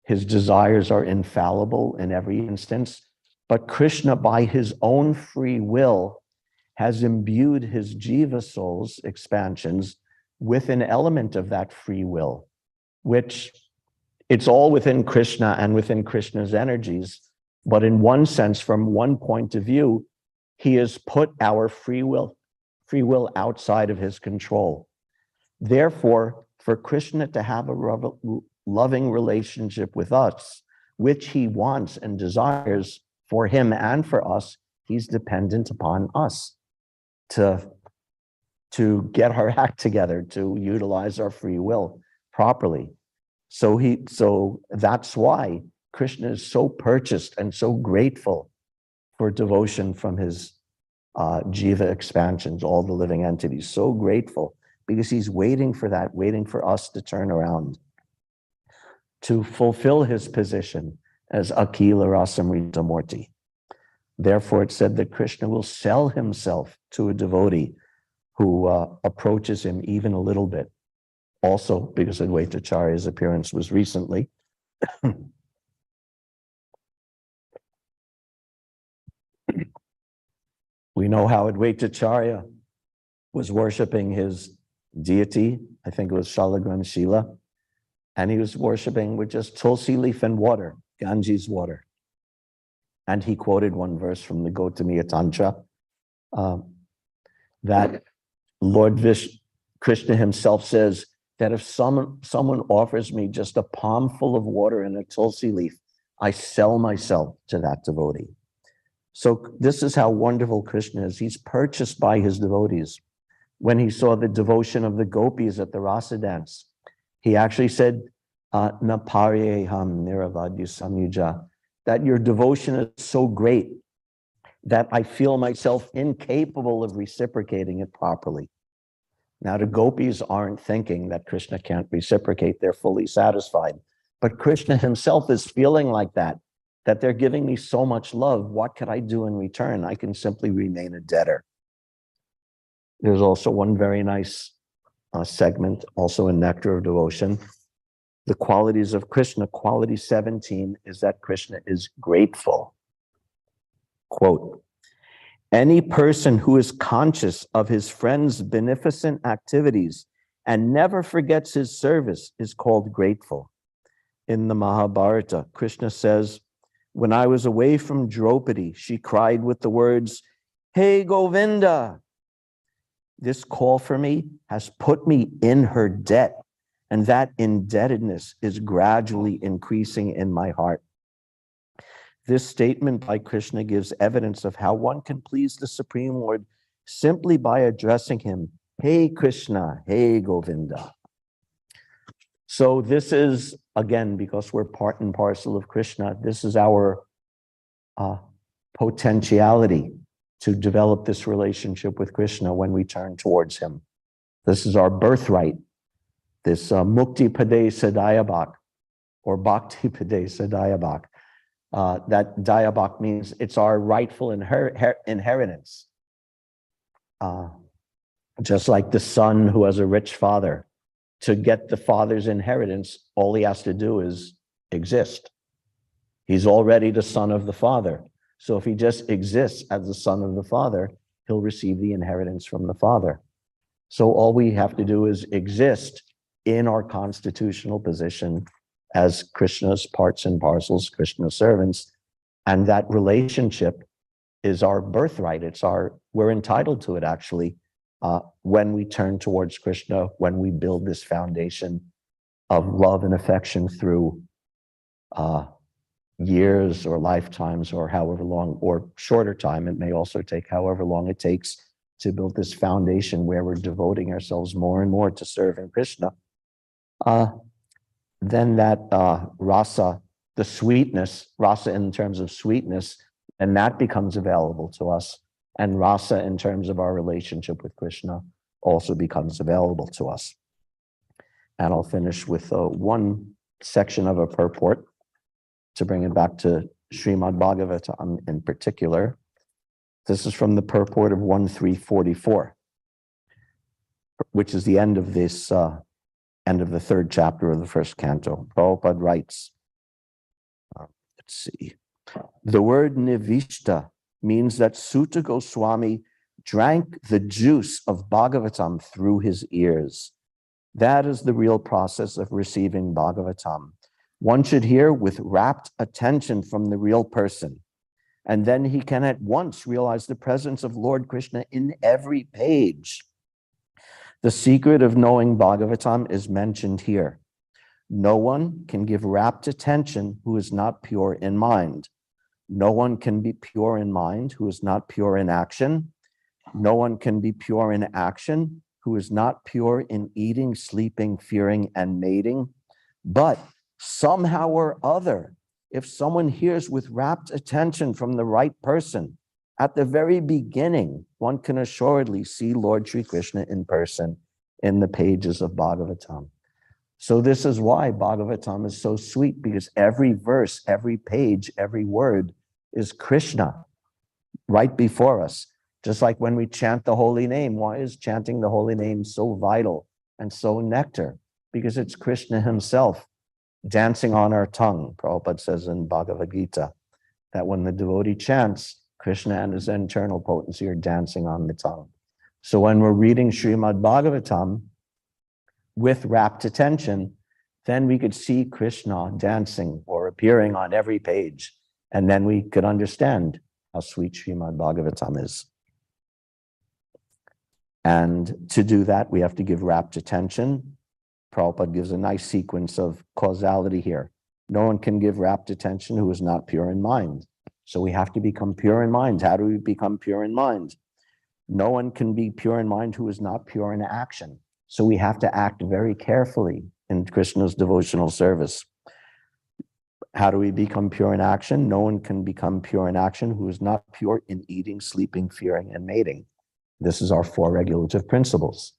His desires are infallible in every instance, but Krishna, by his own free will, has imbued his jiva soul's expansions with an element of that free will, which it's all within Krishna and within Krishna's energies. But in one sense, from one point of view, he has put our free will outside of his control. Therefore, for Krishna to have a loving relationship with us, which he wants and desires for him and for us, he's dependent upon us to get our act together, to utilize our free will properly. So that's why Krishna is so purchased and so grateful for devotion from his jiva expansions, all the living entities, so grateful, because he's waiting for that, waiting for us to turn around, to fulfill his position as Akila Rasamrita Murti. Therefore, it said that Krishna will sell himself to a devotee who approaches him even a little bit. Also, because Advaita Acharya's appearance was recently. We know how Advaita Acharya was worshiping his deity. I think it was Shalagram Shila. And he was worshiping with just tulsi leaf and water, Ganges water. And he quoted one verse from the Gautamiya Tantra that Lord Krishna himself says that if someone offers me just a palm full of water and a tulsi leaf, I sell myself to that devotee. So this is how wonderful Krishna is. He's purchased by his devotees. When he saw the devotion of the gopis at the rasa dance, he actually said, Na paryeham niravadya samyuja, that your devotion is so great that I feel myself incapable of reciprocating it properly. Now, the gopis aren't thinking that Krishna can't reciprocate. They're fully satisfied. But Krishna himself is feeling like that they're giving me so much love. What could I do in return? I can simply remain a debtor. There's also one very nice segment, also in Nectar of Devotion. The qualities of Krishna, quality 17 is that Krishna is grateful. Quote, any person who is conscious of his friend's beneficent activities and never forgets his service is called grateful. In the Mahabharata, Krishna says, when I was away from Draupadi, she cried with the words, hey Govinda. This call for me has put me in her debt, and that indebtedness is gradually increasing in my heart. This statement by Krishna gives evidence of how one can please the Supreme Lord simply by addressing him, hey Krishna, hey Govinda. So this is, again, because we're part and parcel of Krishna, this is our potentiality to develop this relationship with Krishna when we turn towards him. This is our birthright, this mukti pade sadayabak, or bhakti pade sadayabak. That dayabak means it's our rightful inheritance. Just like the son who has a rich father, to get the father's inheritance, all he has to do is exist. He's already the son of the father. So if he just exists as the son of the father, he'll receive the inheritance from the father. So all we have to do is exist in our constitutional position as Krishna's parts and parcels, Krishna's servants. And that relationship is our birthright. We're entitled to it actually, when we turn towards Krishna, when we build this foundation of love and affection through years or lifetimes or however long, or shorter time. It may also take however long it takes to build this foundation where we're devoting ourselves more and more to serving Krishna. Then that rasa, the sweetness, rasa in terms of sweetness, and that becomes available to us. And rasa in terms of our relationship with Krishna also becomes available to us. And I'll finish with one section of a purport to bring it back to Srimad Bhagavatam in particular. This is from the purport of 1344. which is the end of this, end of the third chapter of the first canto. Prabhupada writes, let's see, the word nivishta means that Sutta Goswami drank the juice of Bhagavatam through his ears. That is the real process of receiving Bhagavatam. One should hear with rapt attention from the real person, and then he can at once realize the presence of Lord Krishna in every page. The secret of knowing Bhagavatam is mentioned here. No one can give rapt attention who is not pure in mind. No one can be pure in mind who is not pure in action. No one can be pure in action who is not pure in eating, sleeping, fearing, and mating. But somehow or other, if someone hears with rapt attention from the right person, at the very beginning, one can assuredly see Lord Sri Krishna in person in the pages of Bhagavatam. So this is why Bhagavatam is so sweet, because every verse, every page, every word is Krishna right before us. Just like when we chant the holy name, why is chanting the holy name so vital and so nectar? Because it's Krishna himself dancing on our tongue. Prabhupada says in Bhagavad Gita that when the devotee chants, Krishna and his internal potency are dancing on the tongue. So when we're reading Srimad Bhagavatam with rapt attention, then we could see Krishna dancing or appearing on every page. And then we could understand how sweet Srimad Bhagavatam is. And to do that, we have to give rapt attention. Prabhupada gives a nice sequence of causality here. No one can give rapt attention who is not pure in mind. So we have to become pure in mind. How do we become pure in mind? No one can be pure in mind who is not pure in action. So we have to act very carefully in Krishna's devotional service. How do we become pure in action? No one can become pure in action who is not pure in eating, sleeping, fearing, and mating. This is our 4 regulative principles.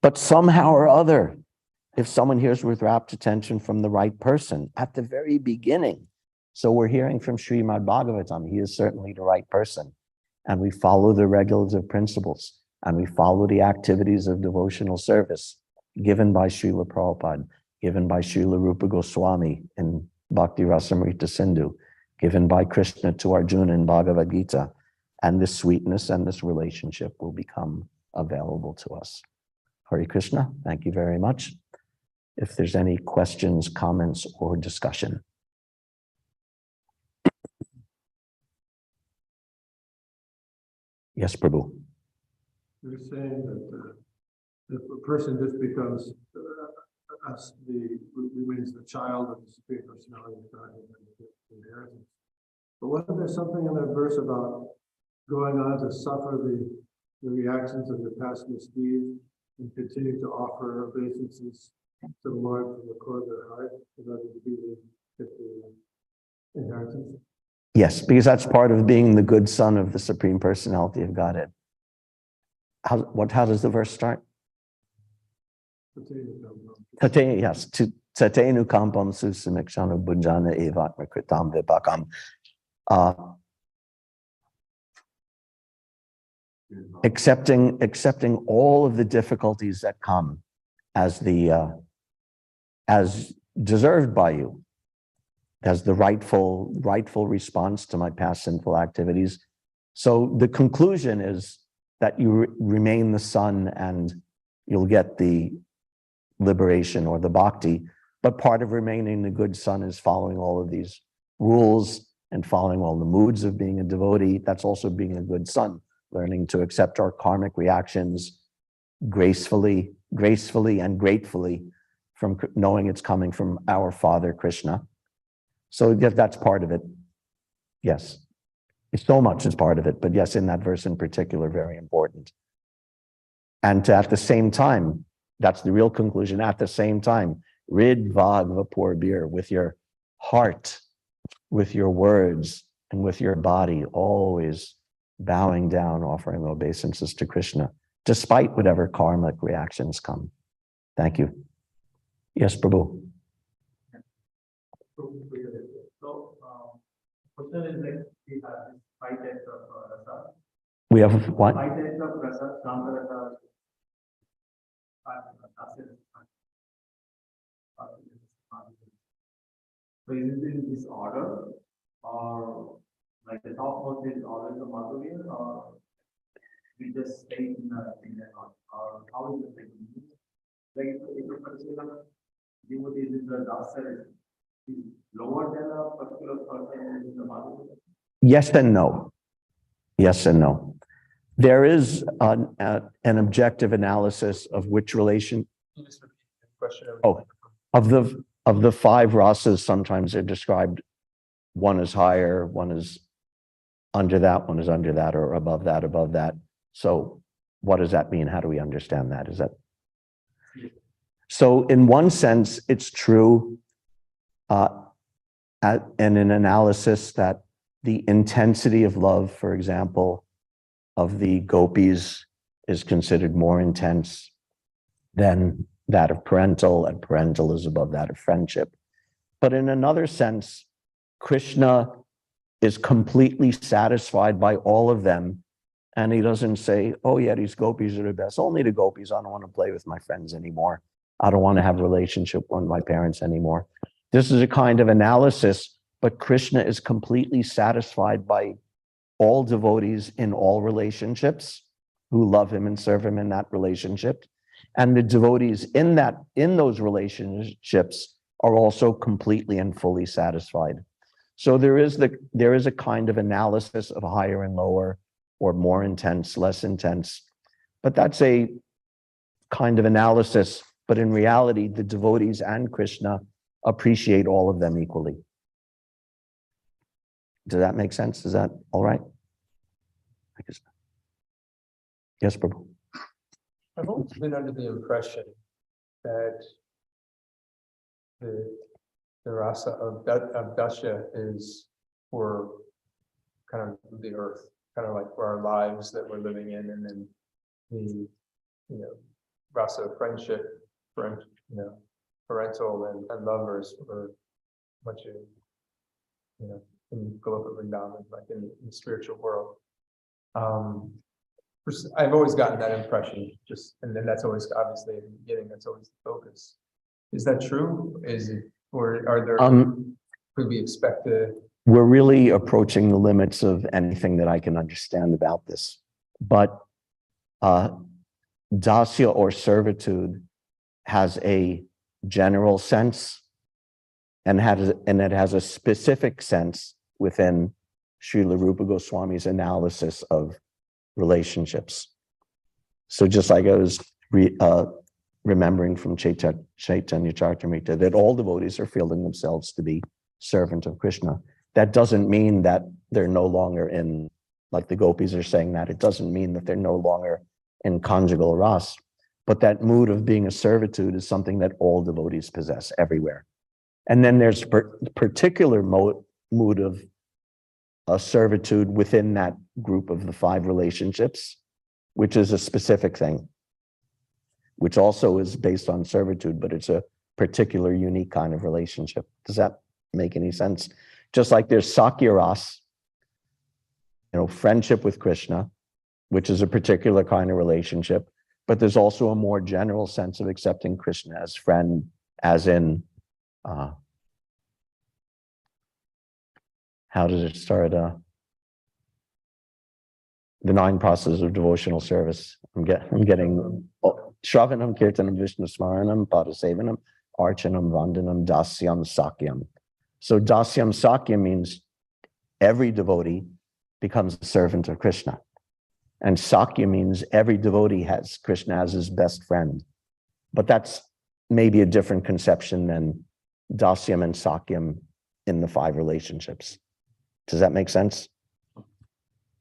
But somehow or other, if someone hears with rapt attention from the right person at the very beginning, so we're hearing from Srimad Bhagavatam, he is certainly the right person, and we follow the regulative principles, and we follow the activities of devotional service given by Srila Prabhupada, given by Srila Rupa Goswami in Bhakti Rasamrita Sindhu, given by Krishna to Arjuna in Bhagavad Gita, and this sweetness and this relationship will become available to us. Hare Krishna, thank you very much. If there's any questions, comments, or discussion. Yes, Prabhu. You're saying that if a person just becomes remains the child of the Supreme Personality of God and the inheritance. But wasn't there something in that verse about going on to suffer the reactions of the past misdeeds and continue to offer obeisances to the Lord from the core of their heart in order to be the inheritance? Yes, because that's part of being the good son of the Supreme Personality of Godhead. How does the verse start? Yes. Tatenu kampam susamikshana bhujana evatma kritam vipakam. Accepting all of the difficulties that come as deserved by you, as the rightful response to my past sinful activities. So the conclusion is that you remain the son and you'll get the liberation or the bhakti. But part of remaining the good son is following all of these rules and following all the moods of being a devotee. That's also being a good son, learning to accept our karmic reactions gracefully and gratefully, from knowing it's coming from our Father Krishna. So that's part of it. Yes. So much is part of it, but yes, in that verse in particular, very important. And at the same time, that's the real conclusion. At the same time, rid vag vapor beer, with your heart, with your words, and with your body, always bowing down, offering obeisances to Krishna, despite whatever karmic reactions come. Thank you. Yes, Prabhu. We have what? So is it in this order, or like the topmost is always the Madhurya, or we just stay in that order, or how is it taken? Like if a particular devotee is in the dasa is lower than a particular person in the Madhurya? Yes and no. Yes and no. There is an objective analysis of which relation. Oh, of the five rasas, sometimes they're described, one is higher, one is under that, one is under that, or above that, above that. So what does that mean? How do we understand that? Is that? So in one sense, it's true in an analysis that the intensity of love, for example, of the gopis is considered more intense than that of parental, and parental is above that of friendship. But in another sense, Krishna is completely satisfied by all of them. And he doesn't say, oh yeah, these gopis are the best. Only the gopis. I don't want to play with my friends anymore. I don't want to have a relationship with my parents anymore. This is a kind of analysis, but Krishna is completely satisfied by all devotees in all relationships who love him and serve him in that relationship. And the devotees in those relationships are also completely and fully satisfied. So there is a kind of analysis of higher and lower, or more intense, less intense. But that's a kind of analysis. But in reality, the devotees and Krishna appreciate all of them equally. Does that make sense? Is that all right? I guess. Yes, Prabhu. I've always been under the impression that the rasa of dasya is for kind of the earth, kind of like for our lives that we're living in, and then the rasa of friendship, parental and lovers for much of in Goloka Vrindavan, like in the spiritual world. I've always gotten that impression, and then that's always obviously in the beginning, that's always the focus. Is that true? Is it, or are there, could we expect we're really approaching the limits of anything that I can understand about this. But dasya or servitude has a general sense and it has a specific sense within Srila Rupa Goswami's analysis of relationships. So just like I was remembering from Chaitanya Charitamrita, that all devotees are feeling themselves to be servant of Krishna. That doesn't mean that they're no longer in, like the gopis are saying that, it doesn't mean that they're no longer in conjugal ras, but that mood of being a servitude is something that all devotees possess everywhere. And then there's particular mood of a servitude within that group of the five relationships, which is a specific thing, which also is based on servitude, but it's a particular unique kind of relationship. Does that make any sense? Just like there's Sakya Ras, friendship with Krishna, which is a particular kind of relationship, but there's also a more general sense of accepting Krishna as friend, as in, how does it start? The 9 processes of devotional service. I'm getting Shravanam, Kirtanam, Vishnu Smaranam, Padasevanam, Archanam, Vandanam, Dasyam, Sakyam. So Dasyam Sakyam means every devotee becomes a servant of Krishna. And Sakya means every devotee has Krishna as his best friend. But that's maybe a different conception than Dasyam and Sakyam in the 5 relationships. Does that make sense?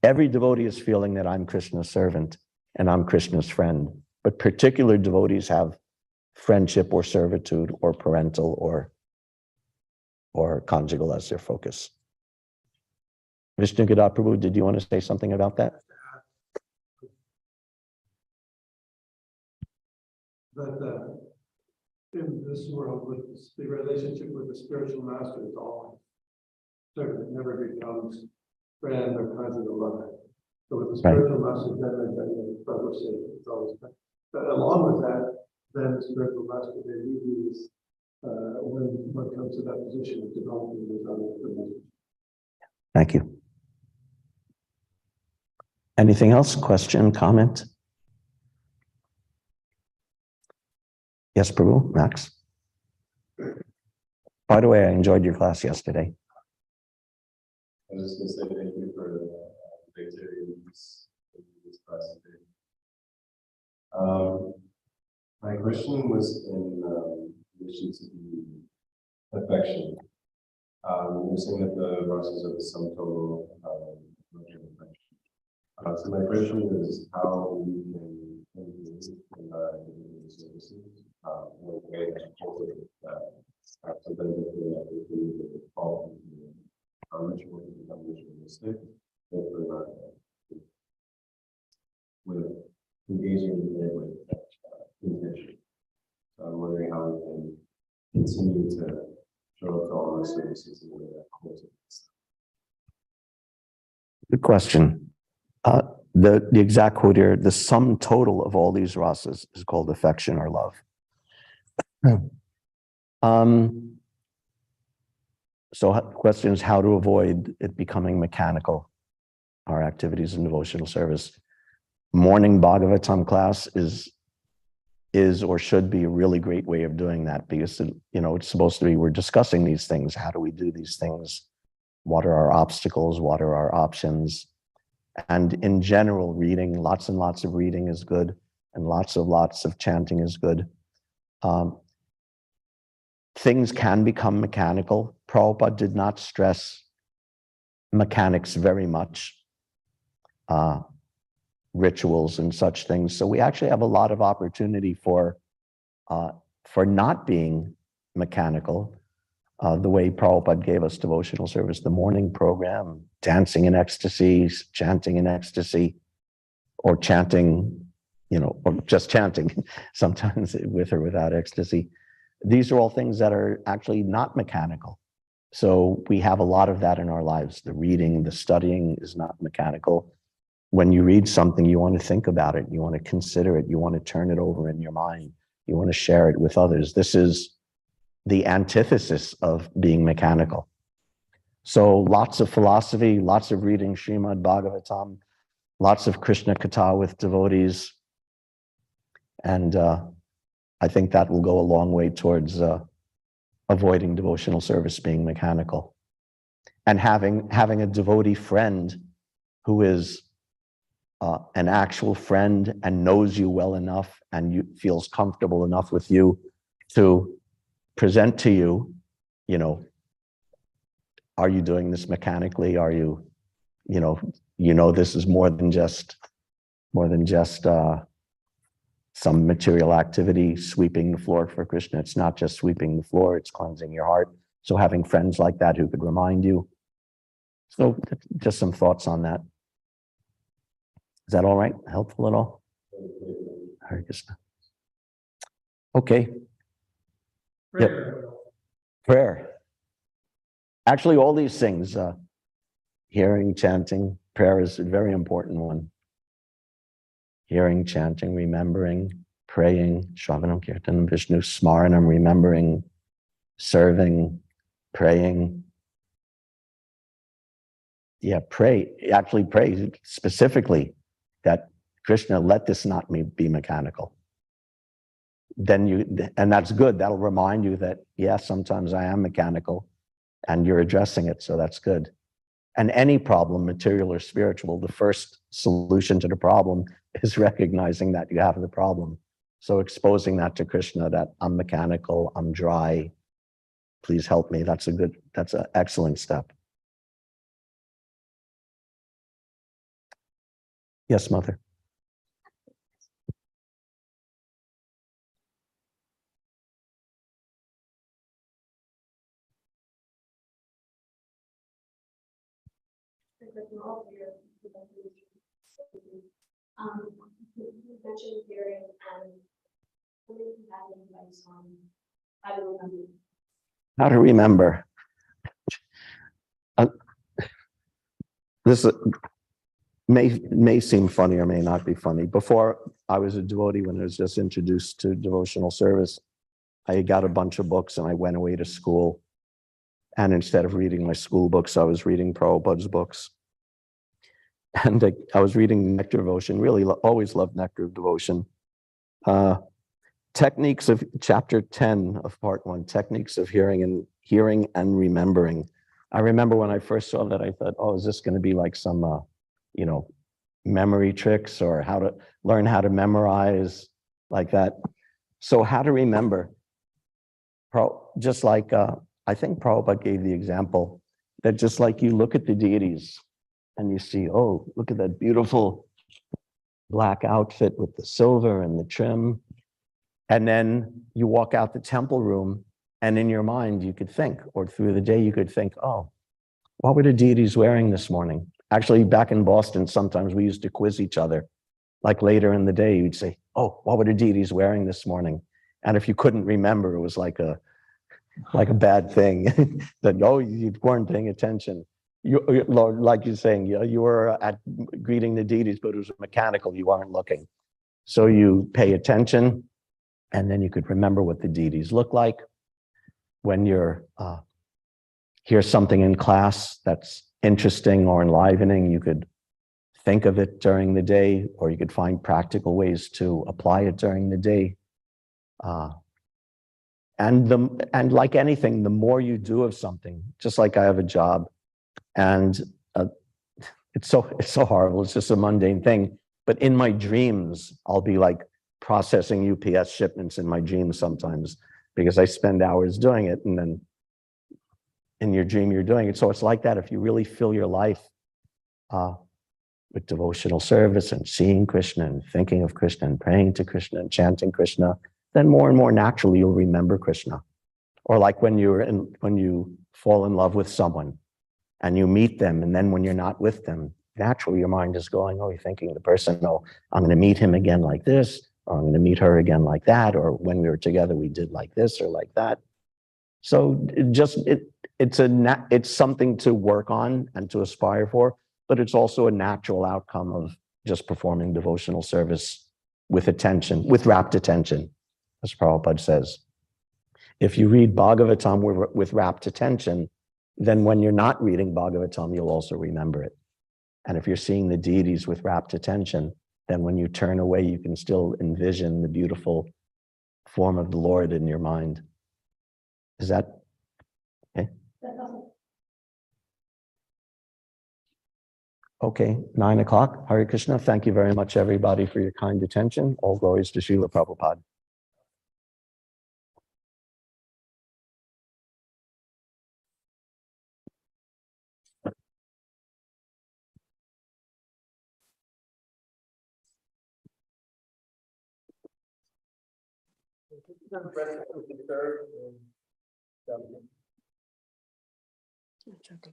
Every devotee is feeling that I'm Krishna's servant and I'm Krishna's friend. But particular devotees have friendship or servitude or parental or conjugal as their focus. Vishnu Gada Prabhu, did you want to say something about that? That in this world, with the relationship with the spiritual master is always servant. It never becomes friend or conjugal lover. So with the Right. spiritual message, then the publishing, it's always, but along with that, then the spiritual master may lead you when one comes to that position of developing those other messages. Thank you. Anything else? Question, comment? Yes, Prabhu, Max. By the way, I enjoyed your class yesterday. I was just gonna say thank you for the activity in this class today. My question was in relation to the affection. You're saying that the rasas are the sum total of affection. So my question is how we can engage in our individual services, in a way that cultivates that. So then if we fall into how much more to become ritualistic, if we're not with engaging with intention. So I'm wondering how we can continue to show up to all our services in a way that cultivates. Good question. The exact quote here, the sum total of all these rasas is called affection or love. So the question is how to avoid it becoming mechanical, our activities in devotional service. Morning Bhagavatam class is or should be a really great way of doing that, because it's supposed to be, we're discussing these things. How do we do these things? What are our obstacles? What are our options? And in general, reading, lots and lots of reading is good, and lots of chanting is good. Things can become mechanical. Prabhupada did not stress mechanics very much, rituals and such things. So we actually have a lot of opportunity for not being mechanical. The way Prabhupada gave us devotional service, the morning program, dancing in ecstasy, chanting in ecstasy, or chanting, or just chanting, sometimes with or without ecstasy. These are all things that are actually not mechanical. So we have a lot of that in our lives. The reading, the studying is not mechanical. When you read something, you want to think about it. You want to consider it. You want to turn it over in your mind. You want to share it with others. This is the antithesis of being mechanical. So lots of philosophy, lots of reading Srimad Bhagavatam, lots of Krishna Katha with devotees. And I think that will go a long way towards avoiding devotional service being mechanical. And having a devotee friend who is an actual friend and knows you well enough and feels comfortable enough with you to present to you, are you doing this mechanically? Are you, this is more than just some material activity, sweeping the floor for Krishna. It's not just sweeping the floor, it's cleansing your heart. So having friends like that who could remind you. So just some thoughts on that. Is that all right? Helpful at all? Hare Krishna. Okay. Yep. Prayer. Actually, all these things, hearing, chanting, prayer is a very important one. Hearing, chanting, remembering, praying, Shravanam, Kirtanam, Vishnu, Smaranam, remembering, serving, praying. Yeah, actually pray specifically that Krishna, let this not be mechanical. And that's good. That'll remind you that, yeah, sometimes I am mechanical and you're addressing it. So that's good. And any problem, material or spiritual, the first solution to the problem is recognizing that you have the problem. So exposing that to Krishna, that I'm mechanical, I'm dry, please help me. That's an excellent step. Yes, Mother. You mentioned hearing and having advice on how to remember. How to remember. This may seem funny or may not be funny. Before I was a devotee, when I was just introduced to devotional service, I got a bunch of books and I went away to school. And instead of reading my school books, I was reading Prabhupada's books. And I was reading Nectar of Devotion, really always loved Nectar of Devotion. Techniques of chapter 10 of part 1, techniques of hearing and remembering. I remember when I first saw that, I thought, oh, is this going to be like some, memory tricks or how to learn how to memorize like that? So how to remember, just like, I think Prabhupada gave the example that just like you look at the deities and you see, oh, look at that beautiful black outfit with the silver and the trim. And then you walk out the temple room and in your mind, you could think, or through the day, you could think, oh, what were the deities wearing this morning? Actually, back in Boston, sometimes we used to quiz each other. Like later in the day, you'd say, oh, what were the deities wearing this morning? And if you couldn't remember, it was like a bad thing that, oh, you weren't paying attention. Like you're saying, you were at greeting the deities, but it was mechanical, you weren't looking. So you pay attention, and then you could remember what the deities look like. When you're hear something in class that's interesting or enlivening, you could think of it during the day, or you could find practical ways to apply it during the day. And like anything, the more you do of something, just like I have a job, and it's so horrible. It's just a mundane thing. But in my dreams, I'll be like processing UPS shipments in my dreams sometimes because I spend hours doing it, and then in your dream you're doing it. So it's like that. If you really fill your life with devotional service and seeing Krishna and thinking of Krishna and praying to Krishna and chanting Krishna, then more and more naturally you'll remember Krishna. Or like when you fall in love with someone and you meet them, and then when you're not with them, naturally your mind is going, oh, you're thinking of the person, oh, I'm going to meet him again like this, or I'm going to meet her again like that, or when we were together we did like this or like that. So it's something to work on and to aspire for, but it's also a natural outcome of just performing devotional service with attention, with rapt attention, as Prabhupada says. If you read Bhagavatam with rapt attention, then when you're not reading Bhagavatam, you'll also remember it. And if you're seeing the deities with rapt attention, then when you turn away, you can still envision the beautiful form of the Lord in your mind. Is that okay? Okay, 9 o'clock. Hare Krishna. Thank you very much, everybody, for your kind attention. All glories to Srila Prabhupada. Chapter